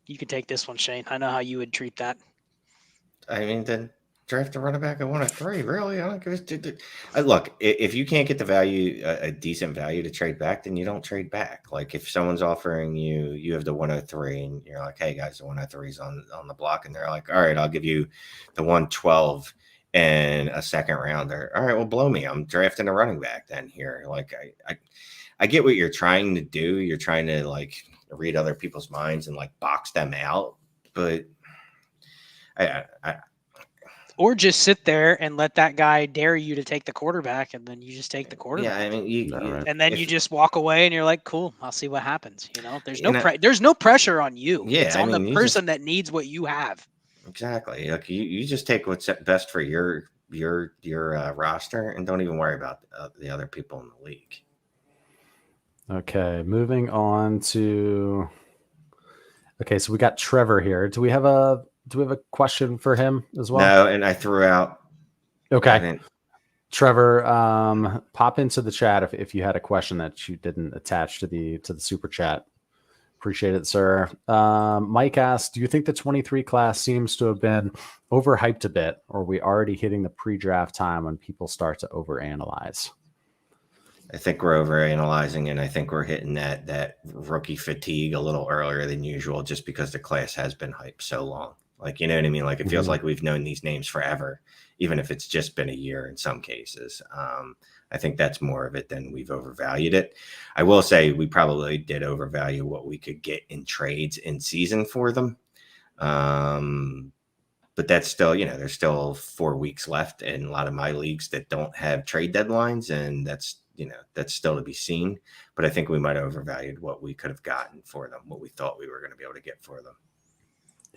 You can take this one, Shane. I know how you would treat that. I mean, then draft a running back at 103. Really? I don't give a look. If you can't get the value, a decent value to trade back, then you don't trade back. Like, if someone's offering you have the 103, and you're like, hey guys, the 103 is on the block, and they're like, all right, I'll give you the 112 and a second rounder. All right, well, blow me. I'm drafting a running back then here. Like, I get what you're trying to do. You're trying to like read other people's minds and like box them out, but or just sit there and let that guy dare you to take the quarterback, and then you just take the quarterback. Yeah, I mean, and then you just walk away, and you're like, "Cool, I'll see what happens." There's no pressure on you. Yeah, it's on the person that needs what you have. Exactly. Like, you just take what's best for your roster, and don't even worry about the other people in the league. Okay, moving on to. Okay, so we got Trevor here. Do we have a question for him as well? No, and I threw out. Okay. Trevor, pop into the chat if you had a question that you didn't attach to the super chat. Appreciate it, sir. Mike asked, do you think the 23 class seems to have been overhyped a bit, or are we already hitting the pre-draft time when people start to overanalyze? I think we're overanalyzing, and I think we're hitting that rookie fatigue a little earlier than usual, just because the class has been hyped so long. Like, you know what I mean? Like, it feels like we've known these names forever, even if it's just been a year in some cases. I think that's more of it than we've overvalued it. I will say we probably did overvalue what we could get in trades in season for them. But that's still, there's still 4 weeks left in a lot of my leagues that don't have trade deadlines, and that's still to be seen. But I think we might have overvalued what we could have gotten for them, what we thought we were going to be able to get for them.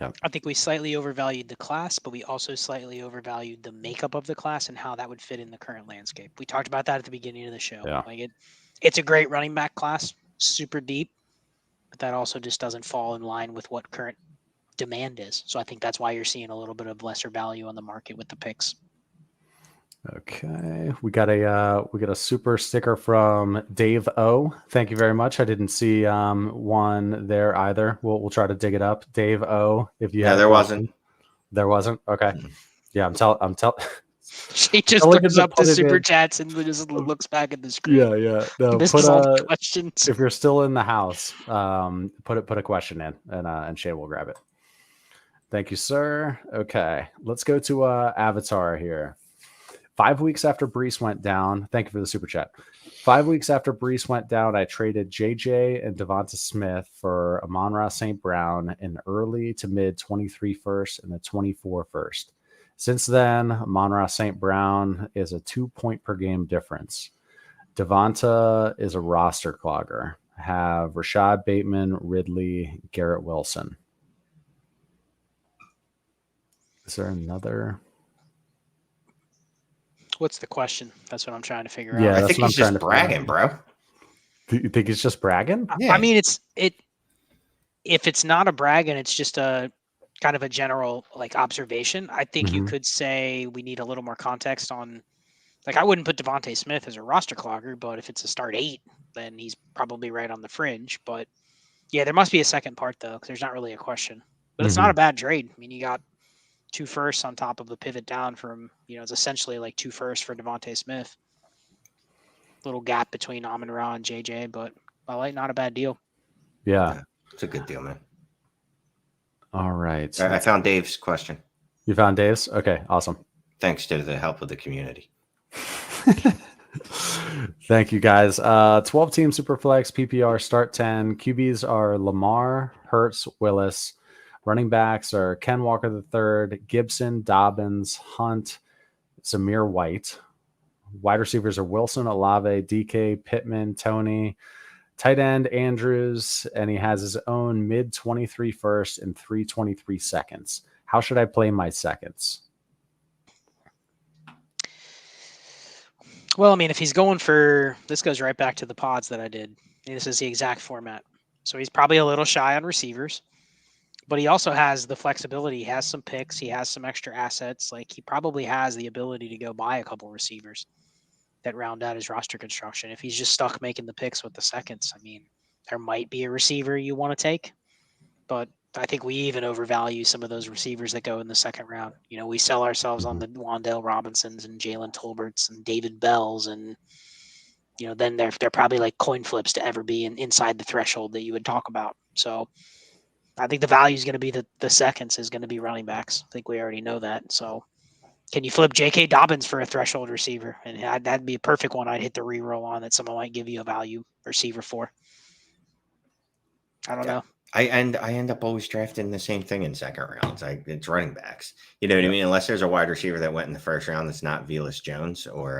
Yeah. I think we slightly overvalued the class, but we also slightly overvalued the makeup of the class and how that would fit in the current landscape. We talked about that at the beginning of the show. Yeah. Like, it's a great running back class, super deep, but that also just doesn't fall in line with what current demand is. So I think that's why you're seeing a little bit of lesser value on the market with the picks. Okay, we got a super sticker from Dave O. Thank you very much. I didn't see one there either. We'll try to dig it up. Dave O. If you there wasn't. There wasn't. Okay. Yeah, I'm telling. She just looks up the super chats and just looks back at the screen. Yeah. No, this is all the questions. If you're still in the house, put a question in, and Shay will grab it. Thank you, sir. Okay, let's go to Avatar here. 5 weeks after Brees went down, thank you for the super chat. 5 weeks after Brees went down, I traded JJ and Devonta Smith for Amon-Ra St. Brown, an early to mid 23 first and a 24 first. Since then, Amon-Ra St. Brown is a 2-point per game difference. Devonta is a roster clogger. I have Rashad Bateman, Ridley, Garrett Wilson. Is there another? What's the question? That's what I'm trying to figure Yeah, out. I think he's just bragging, bro. Do you think he's just bragging? Yeah. I mean, if it's not a brag and it's just a kind of a general like observation, I think you could say we need a little more context on Like, I wouldn't put Devontae Smith as a roster clogger, but if it's a start 8, then he's probably right on the fringe. But yeah, there must be a second part though, because there's not really a question. But it's not a bad trade. I mean, you got 2 firsts on top of the pivot down from, it's essentially like 2 firsts for Devontae Smith. Little gap between Amon-Ra and JJ, but not a bad deal. Yeah. It's a good deal, man. All right. I found Dave's question. You found Dave's? Okay, awesome. Thanks to the help of the community. Thank you, guys. 12-team Superflex, PPR, start 10. QBs are Lamar, Hurts, Willis. Running backs are Ken Walker III, Gibson, Dobbins, Hunt, Zamir White. Wide receivers are Wilson, Olave, DK, Pittman, Tony. Tight end, Andrews, and he has his own mid-23 first and 323 seconds. How should I play my seconds? Well, I mean, if he's going for, this goes right back to the pods that I did. This is the exact format. So he's probably a little shy on receivers, but he also has the flexibility. He has some picks. He has some extra assets. Like, he probably has the ability to go buy a couple receivers that round out his roster construction. If he's just stuck making the picks with the seconds, I mean, there might be a receiver you want to take, but I think we even overvalue some of those receivers that go in the second round. We sell ourselves on the Wan'Dale Robinsons and Jalen Tolberts and David Bells, and then they're probably like coin flips to ever be inside the threshold that you would talk about. So I think the value is going to be the seconds is going to be running backs. I think we already know that. So can you flip J.K. Dobbins for a threshold receiver? And that'd be a perfect one I'd hit the reroll on that someone might give you a value receiver for. I don't know. I end up always drafting the same thing in second rounds. It's running backs. You know what I mean? Unless there's a wide receiver that went in the first round that's not Velus Jones or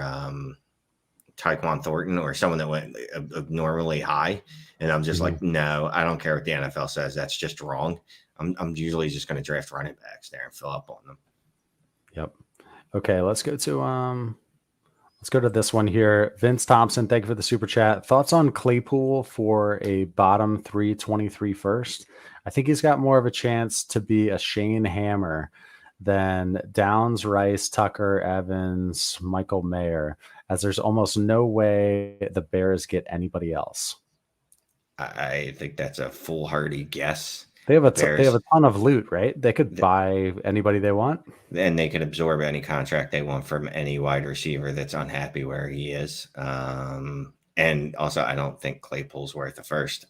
Tyquan Thornton or someone that went abnormally high. And I'm just like, no, I don't care what the NFL says. That's just wrong. I'm usually just going to draft running backs there and fill up on them. Yep. Okay, let's go to this one here. Vince Thompson, thank you for the super chat. Thoughts on Claypool for a bottom 323 first? I think he's got more of a chance to be a Shane Hammer than Downs, Rice, Tucker, Evans, Michael Mayer, as there's almost no way the Bears get anybody else. I think that's a foolhardy guess. They have a ton of loot, right? They could buy anybody they want. And they could absorb any contract they want from any wide receiver that's unhappy where he is. And also, I don't think Claypool's worth the first.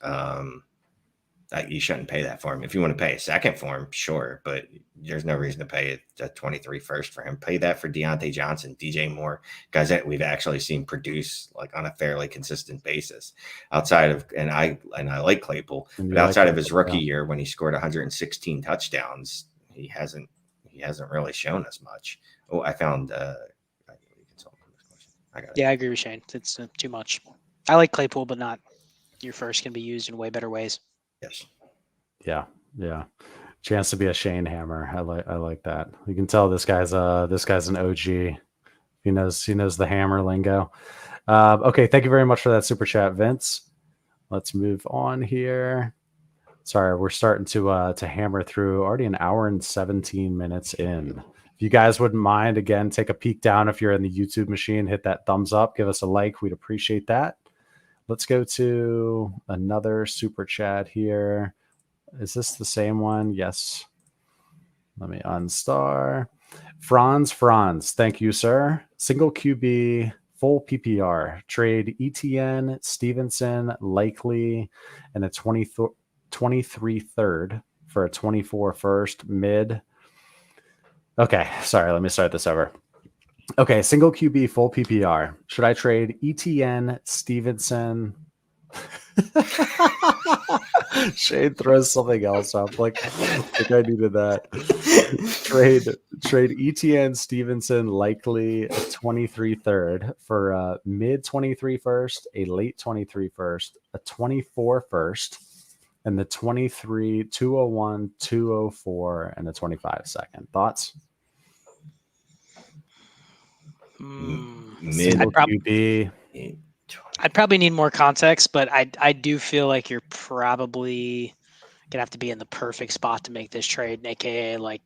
You shouldn't pay that for him. If you want to pay a second for him, sure, but there's no reason to pay a 23 first for him. Pay that for Deontay Johnson, DJ Moore, guys that we've actually seen produce like on a fairly consistent basis. Outside of, and I like Claypool, but outside of his rookie year when he scored 116 touchdowns, he hasn't really shown us much. Oh, I found. I agree with Shane. It's too much. I like Claypool, but not your first. Can be used in way better ways. Yes. Yeah. Chance to be a Shane Hammer. I like that. You can tell this guy's an OG. He knows the hammer lingo. Okay, thank you very much for that super chat, Vince. Let's move on here. Sorry, we're starting to hammer through. Already an hour and 17 minutes in. If you guys wouldn't mind, again, take a peek down if you're in the YouTube machine. Hit that thumbs up. Give us a like. We'd appreciate that. Let's go to another super chat here. Is this the same one? Yes. Let me unstar. Franz, thank you, sir. Single QB, full PPR. Trade ETN, Stevenson, Likely, and a 23 third for a 24 first mid. Okay, sorry, let me start this over. Okay, single QB, full PPR. Should I trade ETN, Stevenson? Shane throws something else up. I needed that. Trade ETN, Stevenson, Likely, a 23 third for a mid 23 first, a late 23 first, a 24 first, and the 23, 201, 204, and a 25 second. Thoughts? I'd probably need more context, but I do feel like you're probably gonna have to be in the perfect spot to make this trade, aka like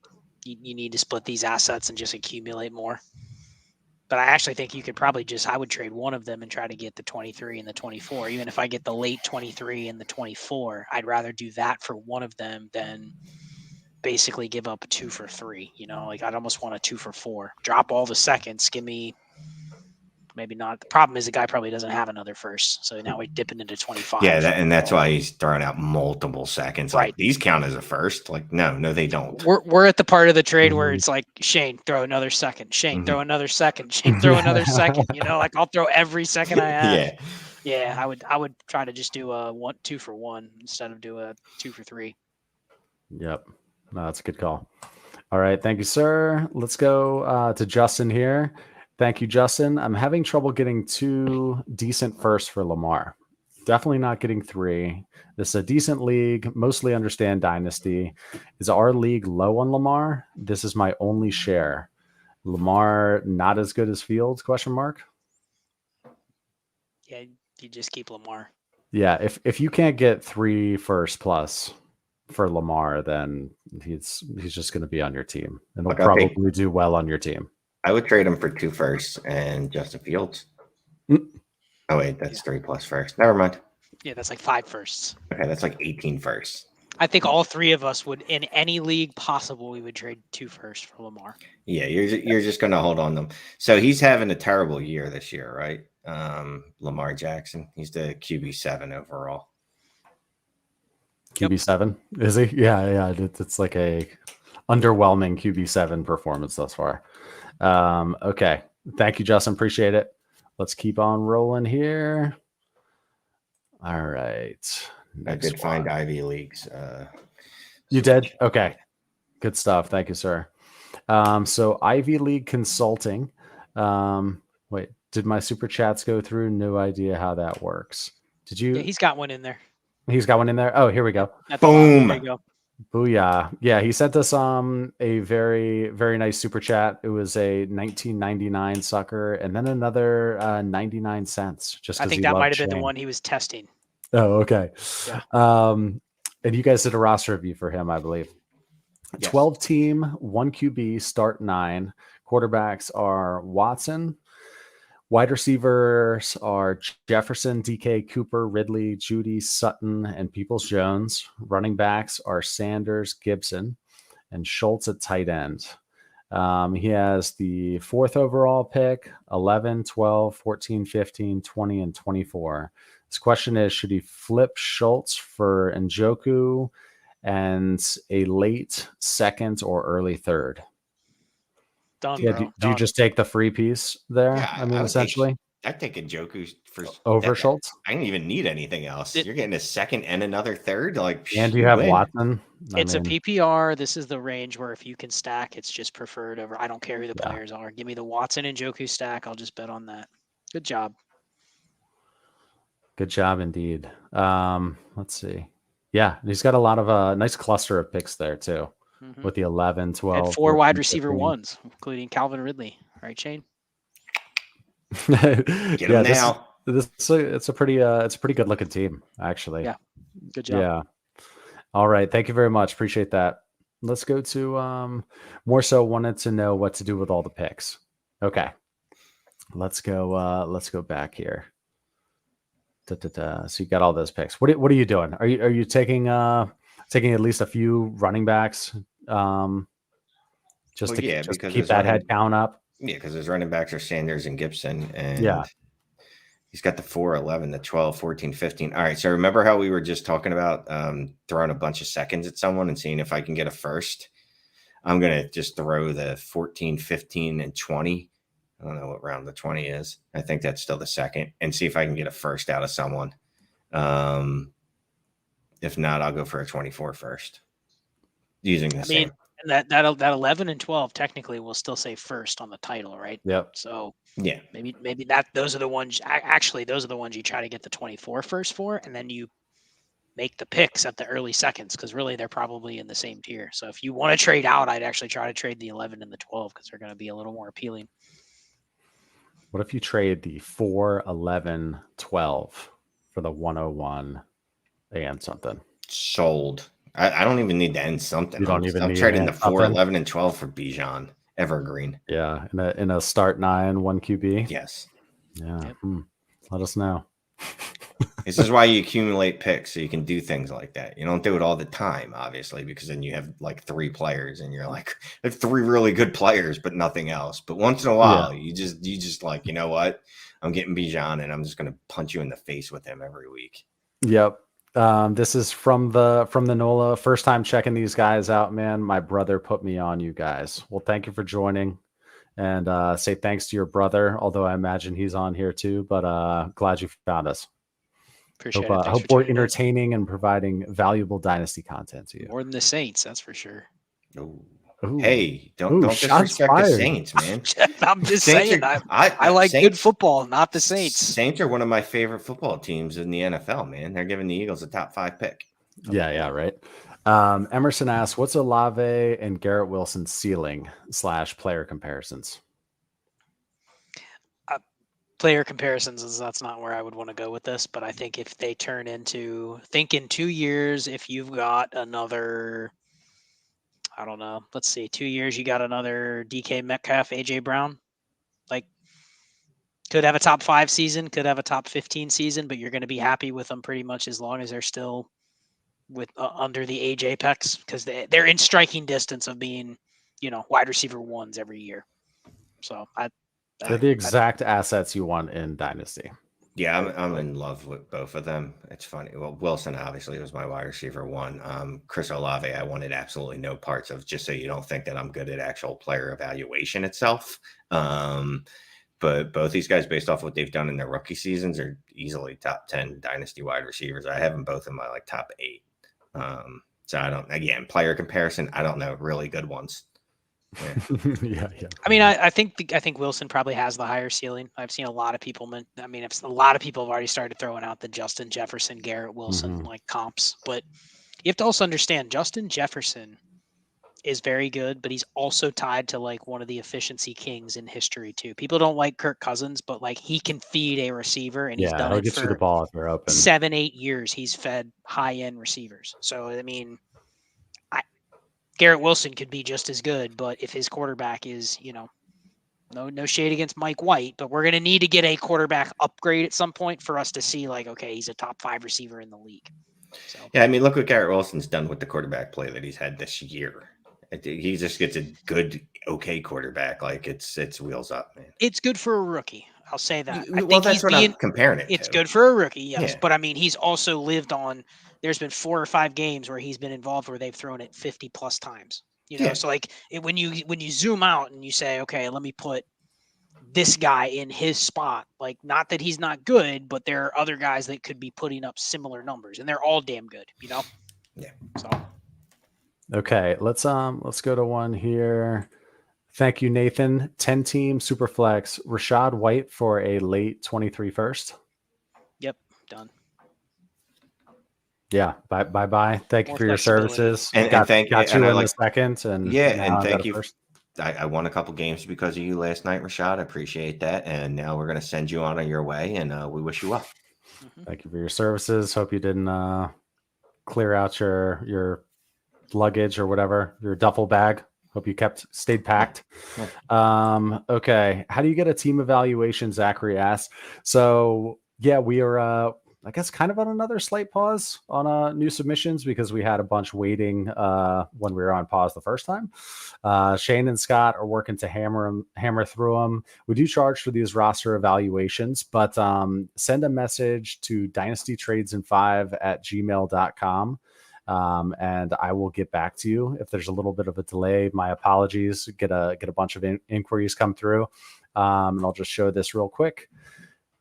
you need to split these assets and just accumulate more. But I actually think you could probably I would trade one of them and try to get the 23 and the 24. Even if I get the late 23 and the 24, I'd rather do that for one of them than basically give up a 2 for 3. Like I'd almost want a 2 for 4. Drop all the seconds. Give me maybe not. The problem is the guy probably doesn't have another first. So now we're dipping into 25. Yeah, and that's why he's throwing out multiple seconds. Right. Like these count as a first. Like, no, they don't. We're at the part of the trade where it's like, Shane, throw another second. Shane, throw another second. Shane, throw another second. Like I'll throw every second I have. Yeah. I would try to just do a 2 for 1 instead of do a 2 for 3. Yep. No, that's a good call. All right. Thank you, sir. Let's go to Justin here. Thank you, Justin. I'm having trouble getting 2 decent firsts for Lamar. Definitely not getting 3. This is a decent league. Mostly understand Dynasty. Is our league low on Lamar? This is my only share. Lamar not as good as Fields? ? Yeah, you just keep Lamar. Yeah, if you can't get 3 first plus for Lamar, then he's just going to be on your team, and he'll probably do well on your team. I would trade him for 2 firsts and Justin Fields. Oh wait, that's 3 plus first. Never mind. Yeah, that's like 5 firsts. Okay, that's like 18 firsts. I think all 3 of us would, in any league possible, we would trade 2 firsts for Lamar. Yeah, you're just going to hold on them. So he's having a terrible year this year, right? Lamar Jackson. He's the QB7 overall. QB7 is he? Yeah. It's like a underwhelming QB7 performance thus far. Okay, thank you, Justin. Appreciate it. Let's keep on rolling here. All right. I did find Ivy Leagues. You did? Okay. Good stuff. Thank you, sir. So Ivy League Consulting. Wait, did my super chats go through? No idea how that works. Did you? Yeah, he's got one in there. He's got one in there. Oh, here we go. Boom. There you go. Booyah. Yeah, he sent us a very, very nice super chat. It was a 1999 sucker and then another 99 cents. Just I think that might have been the one he was testing. Oh, okay. Yeah. And you guys did a roster review for him, I believe. Yes. 12 team, 1 QB, start 9. Quarterbacks are Watson. Wide receivers are Jefferson, DK, Cooper, Ridley, Judy, Sutton, and Peoples-Jones. Running backs are Sanders, Gibson, and Schultz at tight end. He has the 4th overall pick, 11, 12, 14, 15, 20, and 24. His question is, should he flip Schultz for Njoku and a late 2nd or early 3rd? Done, yeah, do you just take the free piece there? Yeah, I mean, essentially. I'd take Njoku for over Schultz. I don't even need anything else. You're getting a 2nd and another 3rd. Like, and you have Watson. It's a PPR. This is the range where if you can stack, it's just preferred over. I don't care who the players are. Give me the Watson and Njoku stack. I'll just bet on that. Good job. Good job indeed. Let's see. Yeah, he's got a lot of nice cluster of picks there too. With the 11, 12. And 4 wide receiver 1s, including Calvin Ridley. Right, Shane? Get him now. It's a pretty good looking team, actually. Yeah. Good job. Yeah. All right. Thank you very much. Appreciate that. Let's go to more so wanted to know what to do with all the picks. Okay. Let's go back here. So you got all those picks. What are you doing? Are you taking at least a few running backs just to keep that head count up? Yeah, because his running backs are Sanders and Gibson. And he's got the 4, 11, the 12, 14, 15. All right. So remember how we were just talking about throwing a bunch of seconds at someone and seeing if I can get a first? I'm going to just throw the 14, 15, and 20. I don't know what round the 20 is. I think that's still the 2nd, and see if I can get a first out of someone. If not, I'll go for a 24 first. Using the same. And that 11 and 12 technically will still say first on the title, right? Yep. So yeah, maybe those are the ones. Actually, those are the ones you try to get the 24 first for, and then you make the picks at the early seconds because really they're probably in the same tier. So if you want to trade out, I'd actually try to trade the 11 and the 12 because they're going to be a little more appealing. What if you trade the 4, 11, 12 for the 101 and something? Sold. I don't even need to end something. You don't even I'm need trading to the 4, 11, and 12 for Bijan evergreen. Yeah, in a start 9, 1 QB. Yes. Yeah. Yep. Let us know. This is why you accumulate picks, so you can do things like that. You don't do it all the time, obviously, because then you have like 3 players and you're like, I have 3 really good players, but nothing else. But once in a while, you just like, you know what? I'm getting Bijan and I'm just going to punch you in the face with him every week. Yep. This is from the NOLA. First time checking these guys out, man. My brother put me on you guys. Well, thank you for joining, and say thanks to your brother, although I imagine he's on here too, but glad you found us. Appreciate it. Thanks Hope for we're tuning in. entertaining and providing valuable Dynasty content to you. More than the Saints, that's for sure. Ooh. Ooh. Hey, don't shots disrespect fired. the Saints, man. I'm just Saints saying, are- I like Saints- good football, not the Saints. Saints are one of my favorite football teams in the NFL, man. They're giving the Eagles a top 5 pick. Yeah, right. Emerson asks, what's Olave and Garrett Wilson's ceiling / player comparisons? Player comparisons is that's not where I would want to go with this, but I think if they turn into in 2 years, if you've got another, I don't know, let's see, 2 years, you got another DK Metcalf, AJ Brown, like could have a top 5 season, could have a top 15 season, but you're going to be happy with them pretty much as long as they're still with under the age apex, because they're in striking distance of being, wide receiver 1s every year. So They're the exact assets you want in Dynasty. Yeah, I'm in love with both of them. It's funny. Well, Wilson obviously was my wide receiver 1. Chris Olave, I wanted absolutely no parts of, just so you don't think that I'm good at actual player evaluation itself. But both these guys, based off what they've done in their rookie seasons, are easily top 10 Dynasty wide receivers. I have them both in my top 8. So I don't, again, player comparison, I don't know, really good ones. Yeah. I mean, I think Wilson probably has the higher ceiling. I've seen a lot of people. A lot of people have already started throwing out the Justin Jefferson, Garrett Wilson like comps. But you have to also understand Justin Jefferson is very good, but he's also tied to like one of the efficiency kings in history too. People don't like Kirk Cousins, but like he can feed a receiver, and he's done he'll it get for you the ball if you're open. 7-8 years. He's fed high end receivers. So I mean, Garrett Wilson could be just as good, but if his quarterback is, no shade against Mike White, but we're going to need to get a quarterback upgrade at some point for us to see like, okay, he's a top 5 receiver in the league. So. Yeah, I mean, look what Garrett Wilson's done with the quarterback play that he's had this year. He just gets a good, okay quarterback. Like it's wheels up, man. It's good for a rookie. I'll say that. Well, that's what I'm comparing it to. It's good for a rookie, yes. Yeah. But I mean, he's also lived on. There's been 4 or 5 games where he's been involved where they've thrown it 50 plus times. So like when you zoom out and you say, okay, let me put this guy in his spot. Like, not that he's not good, but there are other guys that could be putting up similar numbers, and they're all damn good. Yeah. So. Okay, let's go to one here. Thank you, Nathan. 10-team Superflex. Rashad White for a late 23 first. Yep, done. Yeah, bye. Thank you for your services. And got thank you and in the second. And and thank you. First. I won a couple games because of you last night, Rashad. I appreciate that. And now we're going to send you on your way, and we wish you well. Thank you for your services. Hope you didn't clear out your luggage or whatever, your duffel bag. Hope you stayed packed. Okay. How do you get a team evaluation? Zachary asked. So yeah, we are, I guess, kind of on another slight pause on new submissions because we had a bunch waiting when we were on pause the first time. Shane and Scott are working to hammer through them. We do charge for these roster evaluations, but send a message to dynastytradesand5@gmail.com. And I will get back to you. If there's a little bit of a delay, my apologies. Get a bunch of inquiries come through, and I'll just show this real quick.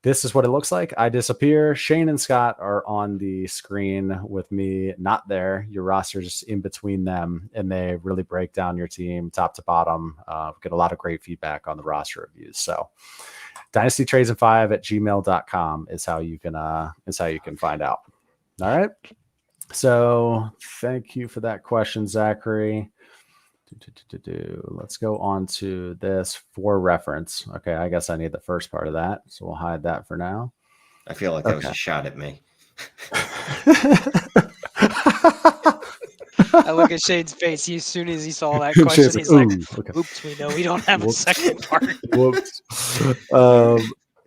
This is what it looks like. I disappear. Shane and Scott are on the screen with me, not there. Your roster is in between them, and they really break down your team top to bottom. Get a lot of great feedback on the roster reviews. So dynastytradesand5@gmail.com is how you can find out. All right. So thank you for that question, Zachary. Let's go on to this for reference. Okay, I guess I need the first part of that, so we'll hide that for now. I feel like that was a shot at me. I look at Shane's face. As soon as he saw that Shane's question, he's like, "Ooh, okay. oops, we know we don't have a Whoops. second part. Whoops.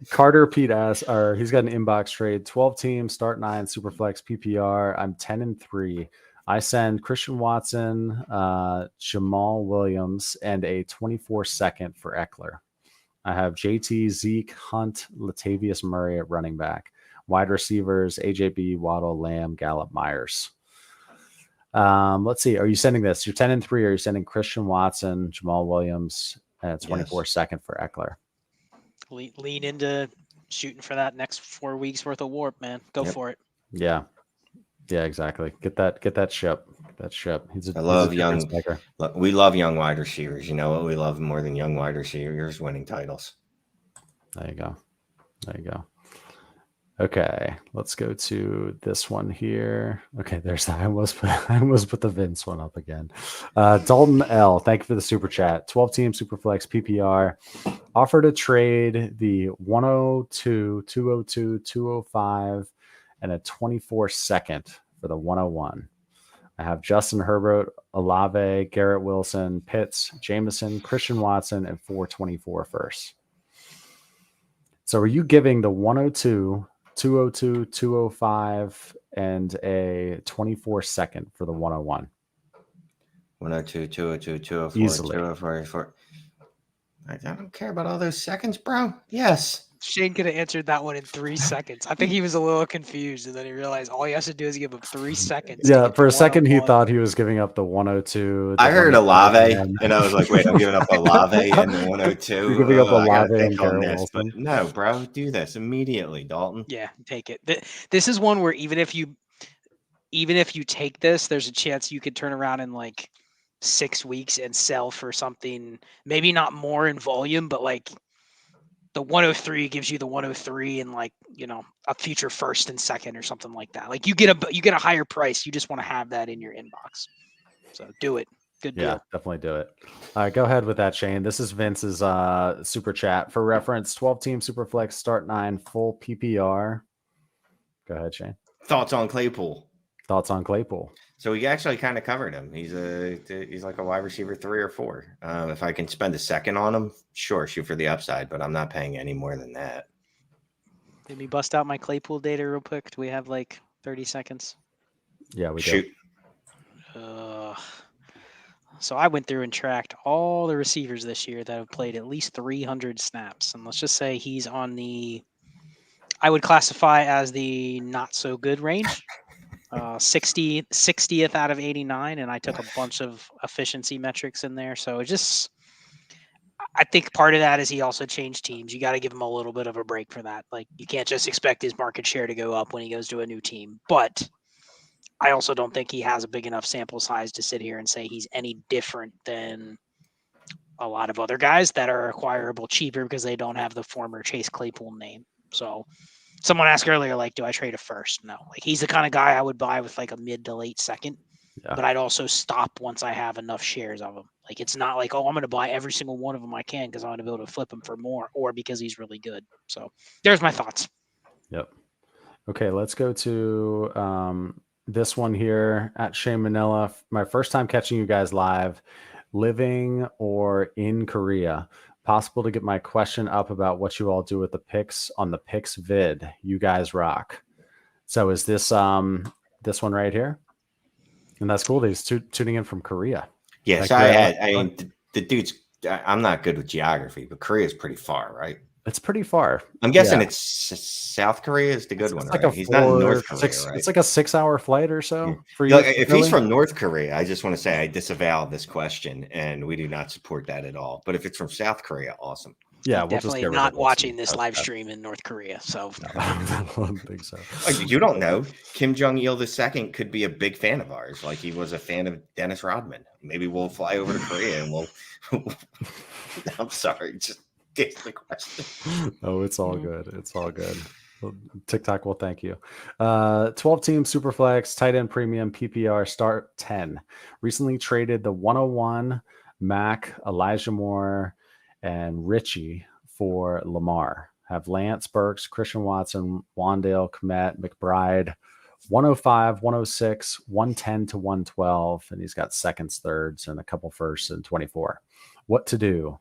Carter Pete asks, or he's got an inbox trade, 12 teams, start 9, Superflex, PPR. I'm 10-3. I send Christian Watson, Jamal Williams, and a 24 second for Eckler. I have JT, Zeke, Hunt, Latavius Murray at running back. Wide receivers, AJB, Waddle, Lamb, Gallup, Myers. Let's see. Are you sending this? You're 10-3. Are you sending Christian Watson, Jamal Williams, and a 24 second for Eckler? Lean into shooting for that next 4 weeks worth of warp, man. Go for it. Yeah, exactly. Get that ship. I love young. We love young wide receivers. You know what? We love more than young wide receivers winning titles. There you go. Okay, let's go to this one here. Okay, there's that. I almost put the Vince one up again. Dalton L, thank you for the super chat. 12 team Superflex PPR. Offer to trade the 102, 202, 205, and a 24 second for the 101. I have Justin Herbert, Olave, Garrett Wilson, Pitts, Jameson, Christian Watson, and 424 first. So are you giving the 102, 202, 205, and a 24 second for the 101? 102, 202, 204, Easily. 204. I don't care about all those seconds, bro. Yes. Shane could have answered that one in 3 seconds. I think he was a little confused, and then he realized all he has to do is give him 3 seconds. Yeah, for a second he thought he was giving up the 102. I heard Olave, and I was like, wait, I'm giving up Olave and the 102. You're giving up Olave and Garrett Wilson. No, bro, do this immediately, Dalton. Yeah, take it. This is one where even if you take this, there's a chance you could turn around in like 6 weeks and sell for something, maybe not more in volume, but like the 103 gives you the 103 and like, you know, a future first and second or something like that. Like you get a higher price. You just want to have that in your inbox. So do it. Good deal. Yeah, definitely do it. All right, go ahead with that, Shane. This is Vince's super chat. For reference, 12 team Superflex, start 9, full PPR. Go ahead, Shane. Thoughts on Claypool? So we actually kind of covered him. He's like a wide receiver 3 or 4. If I can spend a second on him, sure, shoot for the upside, but I'm not paying any more than that. Let me bust out my Claypool data real quick. Do we have like 30 seconds? Yeah, we shoot. So I went through and tracked all the receivers this year that have played at least 300 snaps, and let's just say he's on the, I would classify as the not so good range. 60th out of 89, and I took a bunch of efficiency metrics in there. So I think part of that is he also changed teams. You got to give him a little bit of a break for that. Like you can't just expect his market share to go up when he goes to a new team. But I also don't think he has a big enough sample size to sit here and say he's any different than a lot of other guys that are acquirable cheaper because they don't have the former Chase Claypool name. So someone asked earlier, like, do I trade a first? No. Like, he's the kind of guy I would buy with like a mid to late second. Yeah. But I'd also stop once I have enough shares of him. Like, it's not like, oh, I'm going to buy every single one of them I can because I want to be able to flip him for more or because he's really good. So there's my thoughts. Yep. Okay, let's go to this one here at Shane Manila. My first time catching you guys live, living or in Korea. Possible to get my question up about what you all do with the picks on the picks vid. You guys rock. So is this this one right here? And that's cool. He's tuning in from Korea. Yes, I mean the dude's. I'm not good with geography, but Korea is pretty far, right? It's pretty far. I'm guessing it's South Korea is the good one, right? He's not in North Korea, right? It's like a 6-hour flight or so for you. Like, if he's from North Korea, I just want to say I disavow this question, and we do not support that at all. But if it's from South Korea, awesome. Yeah, we'll definitely not watching this live stream in North Korea. So I don't think so. You don't know. Kim Jong-il II could be a big fan of ours, like he was a fan of Dennis Rodman. Maybe we'll fly over to Korea and we'll. I'm sorry, just. The question. Oh, it's all good. It's all good. TikTok will thank you. 12 team Superflex, tight end premium, PPR, start 10. Recently traded the 101 Mac, Elijah Moore, and Richie for Lamar. Have Lance, Burks, Christian Watson, Wandale, Kmet, McBride, 105, 106, 110 to 112, and he's got seconds, thirds, and a couple firsts in 24. What to do?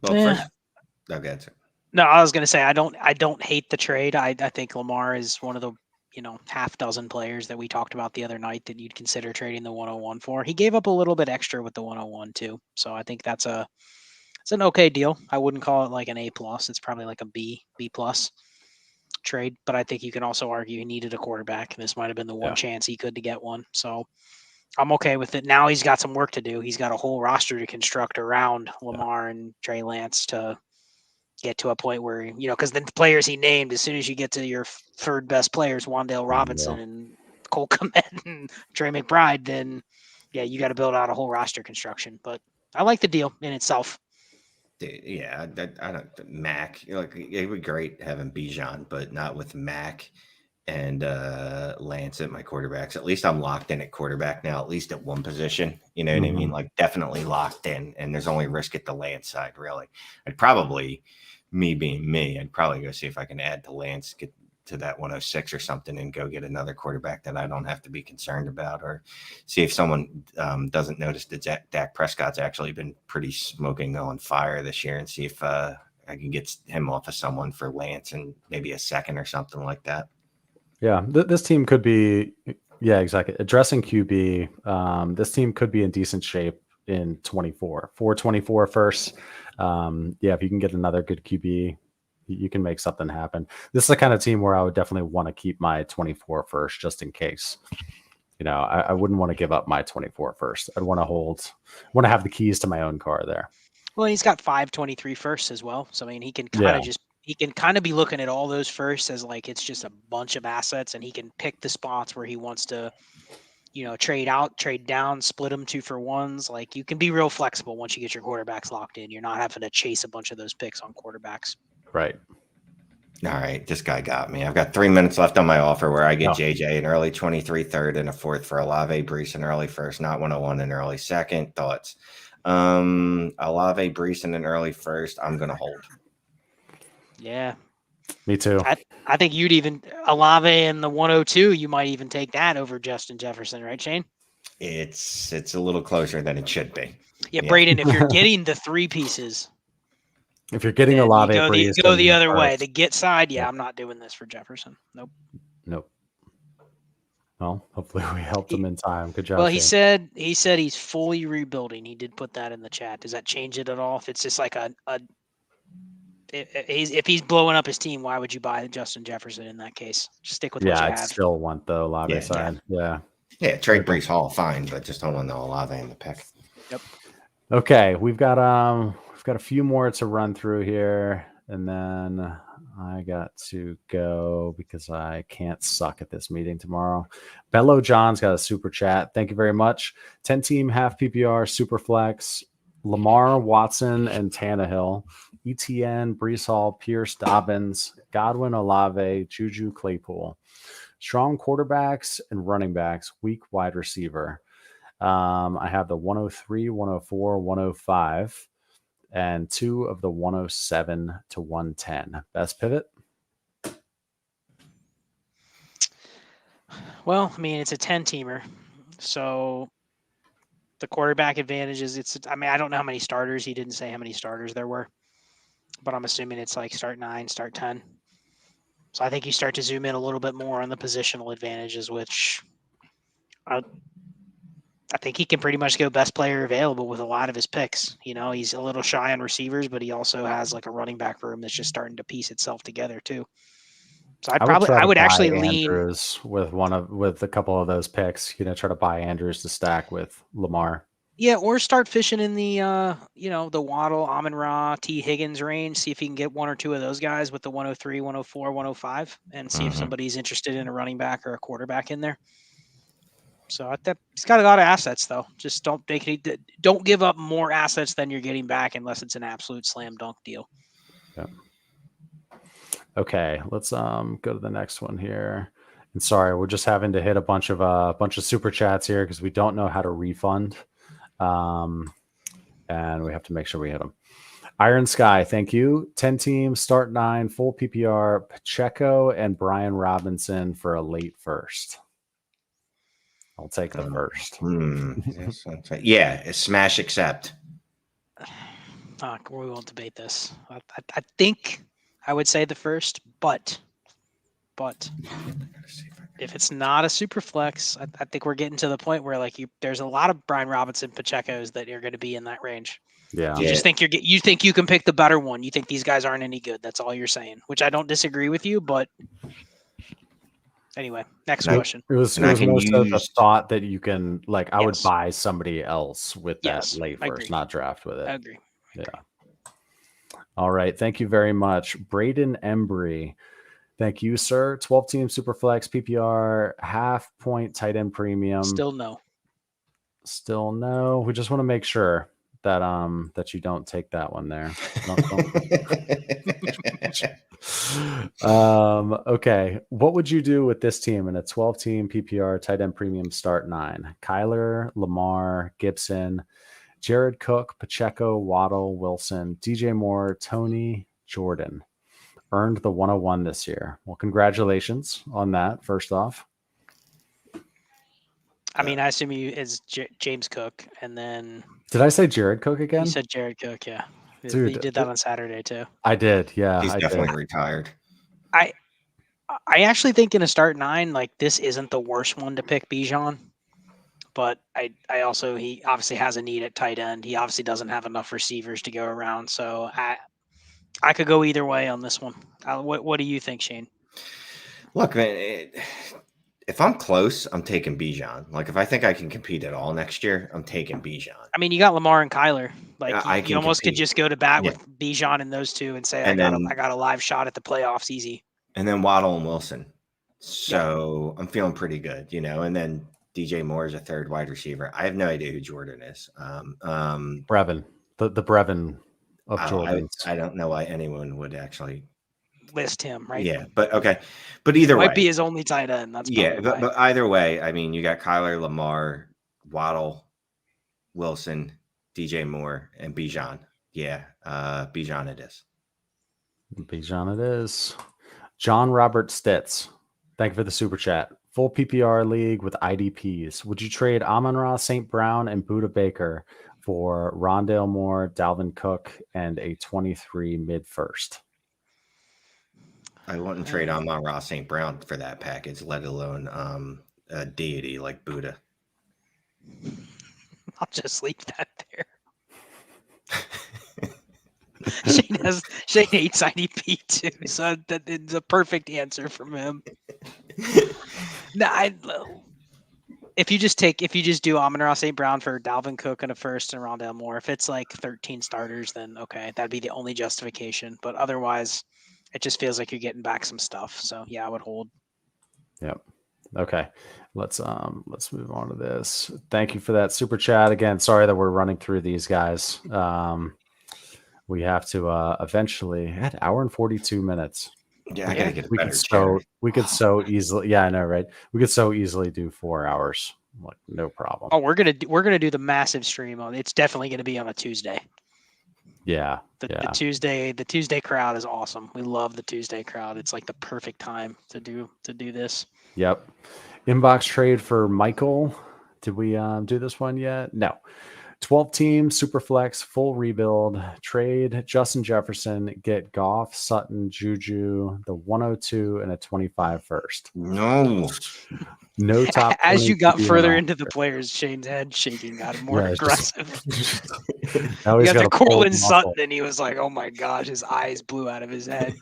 Well, first, okay. No, I was going to say I don't hate the trade. I think Lamar is one of the half dozen players that we talked about the other night that you'd consider trading the 101 for. He gave up a little bit extra with the 101 too, so I think it's an okay deal. I wouldn't call it like an A plus. It's probably like a B plus trade, but I think you can also argue he needed a quarterback, and this might have been the one chance he could to get one. So I'm okay with it. Now he's got some work to do. He's got a whole roster to construct around Lamar and Trey Lance to get to a point where, because the players he named, as soon as you get to your third best players, Wan'Dale Robinson and Cole Kmet and Trey McBride, then you got to build out a whole roster construction. But I like the deal in itself. Yeah, I don't. Mac, it would be great having Bijan, but not with Mac and Lance at my quarterbacks. At least I'm locked in at quarterback now, at least at one position. You know what I mean? Like definitely locked in, and there's only risk at the Lance side, really. I'd probably, me being me, I'd probably go see if I can add to Lance, get to that 106 or something, and go get another quarterback that I don't have to be concerned about, or see if someone doesn't notice that Dak Prescott's actually been pretty smoking on fire this year, and see if I can get him off of someone for Lance and maybe a second or something like that. Yeah, this team could be, exactly. Addressing QB, this team could be in decent shape in 24. 424 first. If you can get another good QB, you can make something happen. This is the kind of team where I would definitely want to keep my 24 first just in case. I wouldn't want to give up my 24 first. I'd want to have the keys to my own car there. Well, he's got 523 firsts as well. So, I mean, he can kind of be looking at all those firsts as like it's just a bunch of assets, and he can pick the spots where he wants to, trade out, trade down, split them 2-for-1s. Like you can be real flexible once you get your quarterbacks locked in. You're not having to chase a bunch of those picks on quarterbacks. Right. All right. This guy got me. I've got 3 minutes left on my offer where I get JJ an early 23 third and a fourth for Olave, Brees an early first, not 101 an early second. Thoughts? Olave, Brees an early first. I'm going to hold. Yeah. Me too. I think you'd even Olave and the 102, you might even take that over Justin Jefferson, right, Shane? It's a little closer than it should be. Yeah, Braden, if you're getting the three pieces, if you're getting Olave, go the other way. The get side, I'm not doing this for Jefferson. Nope. Well, hopefully we helped him in time. Good job. Well, he said he's fully rebuilding. He did put that in the chat. Does that change it at all? If it's just like if he's blowing up his team, why would you buy Justin Jefferson in that case? Just stick with what you have. I'd still want the Olave side. Yeah, trade Brees Hall, fine, but just don't want the Olave in the pick. Yep. Okay, we've got a few more to run through here, and then I got to go because I can't suck at this meeting tomorrow. Bello John's got a super chat. Thank you very much. 10-team half PPR Superflex. Lamar, Watson, and Tannehill. ETN, Brees Hall, Pierce, Dobbins, Godwin, Olave, Juju, Claypool. Strong quarterbacks and running backs. Weak wide receiver. I have the 103, 104, 105. And 2 of the 107 to 110. Best pivot? Well, I mean, it's a 10-teamer. So the quarterback advantages, I don't know how many starters. He didn't say how many starters there were. But I'm assuming it's like start 9, start 10. So I think you start to zoom in a little bit more on the positional advantages, which I think he can pretty much go best player available with a lot of his picks. He's a little shy on receivers, but he also has like a running back room that's just starting to piece itself together too. So I would actually lean Andrews with a couple of those picks. Try to buy Andrews to stack with Lamar. Yeah, or start fishing in the the Waddle, Amon-Ra, T. Higgins range. See if he can get 1 or 2 of those guys with the 103, 104, 105, and see if somebody's interested in a running back or a quarterback in there. So he's got a lot of assets, though. Just don't give up more assets than you're getting back unless it's an absolute slam dunk deal. Yeah. Okay, let's go to the next one here. And sorry, we're just having to hit a bunch of super chats here because we don't know how to refund, and we have to make sure we hit them. Iron Sky, thank you. 10 teams, start 9, full PPR, Pacheco and Bijan Robinson for a late first. I'll take the first. Yes, yeah, smash accept. We won't debate this. I think I would say the first, but if it's not a super flex, I think we're getting to the point where there's a lot of Bijan Robinson Pachecos that are going to be in that range. Yeah. You just think you think you can pick the better one. You think these guys aren't any good. That's all you're saying, which I don't disagree with you, but anyway, next question. It was more so the thought that you can, I would buy somebody else with that late first, not draft with it. I agree. Yeah. All right. Thank you very much. Braden Embry. Thank you, sir. 12-team Superflex PPR, half-point tight end premium. Still no. We just want to make sure that that you don't take that one there. Okay. What would you do with this team in a 12-team PPR tight end premium start 9? Kyler, Lamar, Gibson, Jared Cook, Pacheco, Waddle, Wilson, DJ Moore, Tony, Jordan. Earned the 101 this year. Well, congratulations on that, first off. I mean, I assume it's James Cook, and then... Did I say Jared Cook again? You said Jared Cook, yeah. Dude, you did that on Saturday, too. I did, yeah. He's definitely retired. I actually think in a start 9, this isn't the worst one to pick Bijan. But he obviously has a need at tight end. He obviously doesn't have enough receivers to go around. So I could go either way on this one. What do you think, Shane? Look, man, if I'm close, I'm taking Bijan. If I think I can compete at all next year, I'm taking Bijan. I mean, you got Lamar and Kyler. You almost compete. Could just go to bat with Bijan and those two and say, I got a live shot at the playoffs easy. And then Waddle and Wilson. So I'm feeling pretty good, and then DJ Moore is a third wide receiver. I have no idea who Jordan is. Brevin, the Brevin of Jordan. I don't know why anyone would actually list him, right? Yeah, but okay. But either way. Might be his only tight end. That's but either way, I mean, you got Kyler, Lamar, Waddle, Wilson, DJ Moore, and Bijan. Yeah, Bijan it is. Bijan it is. John Robert Stitz. Thank you for the super chat. Full PPR league with IDPs. Would you trade Amon-Ra, St. Brown, and Buda Baker for Rondale Moore, Dalvin Cook, and a 23 mid-first? I wouldn't trade Amon-Ra, St. Brown for that package, let alone a deity like Buda. I'll just leave that there. Shane hates IDP too, so that is a perfect answer from him. If you just do Amon-Ra St. Brown for Dalvin Cook and a first and Rondale Moore, if it's 13 starters, then okay, that'd be the only justification. But otherwise, it just feels like you're getting back some stuff. So yeah, I would hold. Yep. Okay. Let's move on to this. Thank you for that super chat again. Sorry that we're running through these guys. We have to eventually at hour and 42 minutes. Yeah, I gotta get a better chair. We could so easily. Yeah, I know, right? We could so easily do 4 hours, no problem. Oh, we're gonna do the massive stream on. It's definitely gonna be on a Tuesday. Yeah, the Tuesday crowd is awesome. We love the Tuesday crowd. It's the perfect time to do this. Yep. Inbox trade for Michael. Did we do this one yet? No. 12-team Superflex full rebuild trade Justin Jefferson, get Goff, Sutton, Juju, the 102 and a 25 first. No top. As you got further into the players, Shane's head shaking got more aggressive. You got to Cortland Sutton, and he was like, "Oh my gosh!" His eyes blew out of his head.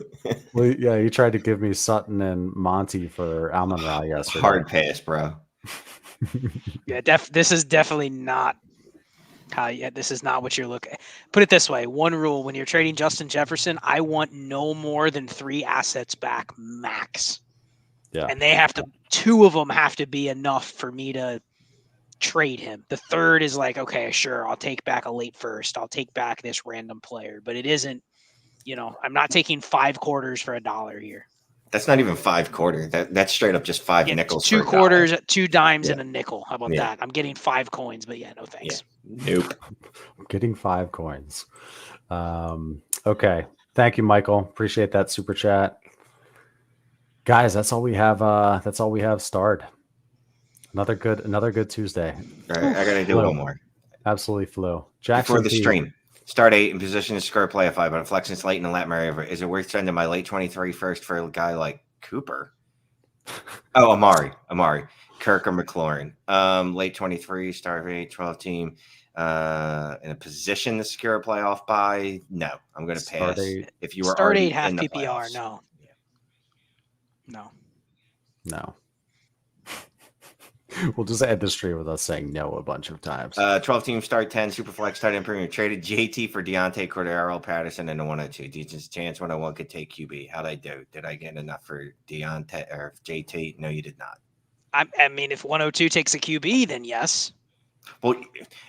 Well, yeah, you tried to give me Sutton and Monty for Amon-Ra yesterday. Hard pass, bro. Yeah, this is definitely not. This is not what you're looking at. Put it this way. One rule when you're trading Justin Jefferson, I want no more than 3 assets back max. Yeah. And they have to, 2 of them have to be enough for me to trade him. The third is okay, sure, I'll take back a late first. I'll take back this random player, but it isn't, I'm not taking 5 quarters for $1 here. That's not even 5 quarter. That's straight up just 5 nickels. 2 quarters, 2 dimes, and a nickel. How about that? I'm getting 5 coins, but yeah, no thanks. Yeah. Nope. I'm getting 5 coins. Okay. Thank you, Michael. Appreciate that super chat. Guys, that's all we have. That's all we have starred. Another good Tuesday. All right, I got to do one more. Absolutely flew. Before Jackson the P. stream. Start 8 in position to score play a 5, but I'm flexing Slayton and Lat Murray over. Is it worth sending my late 23 first for a guy like Cooper? Oh, Amari. Kirk or McLaurin. Late 23, start 8, 12 team. In a position to secure a playoff bye. No, I'm going to pass. If you were Start already 8 half in the PPR, playoffs. no. Yeah. No. We'll just end the stream with us saying no a bunch of times. 12 team start 10 Superflex start in premium. Traded JT for Deontay, Cordero Patterson, and a 102. Decent chance 101 could take QB. How'd I do? Did I get enough for Deontay or JT? No, you did not. I mean, if 102 takes a QB, then yes. Well,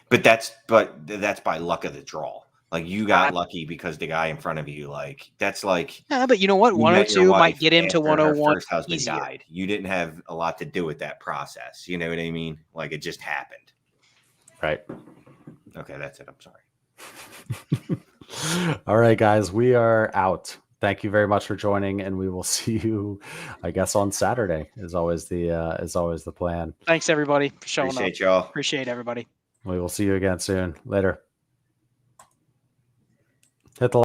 but that's by luck of the draw. Like you got lucky because the guy in front of you, like that's like. Yeah, but you know what? 102 might get him to 101. Her first husband easier. died. You didn't have a lot to do with that process. You know what I mean? Like it just happened. Right. Okay, that's it. I'm sorry. All right, guys, we are out. Thank you very much for joining, and we will see you, I guess, on Saturday. Is always the plan. Thanks everybody for showing Appreciate up. y'all. Appreciate everybody. We will see you again soon. Later. Hit the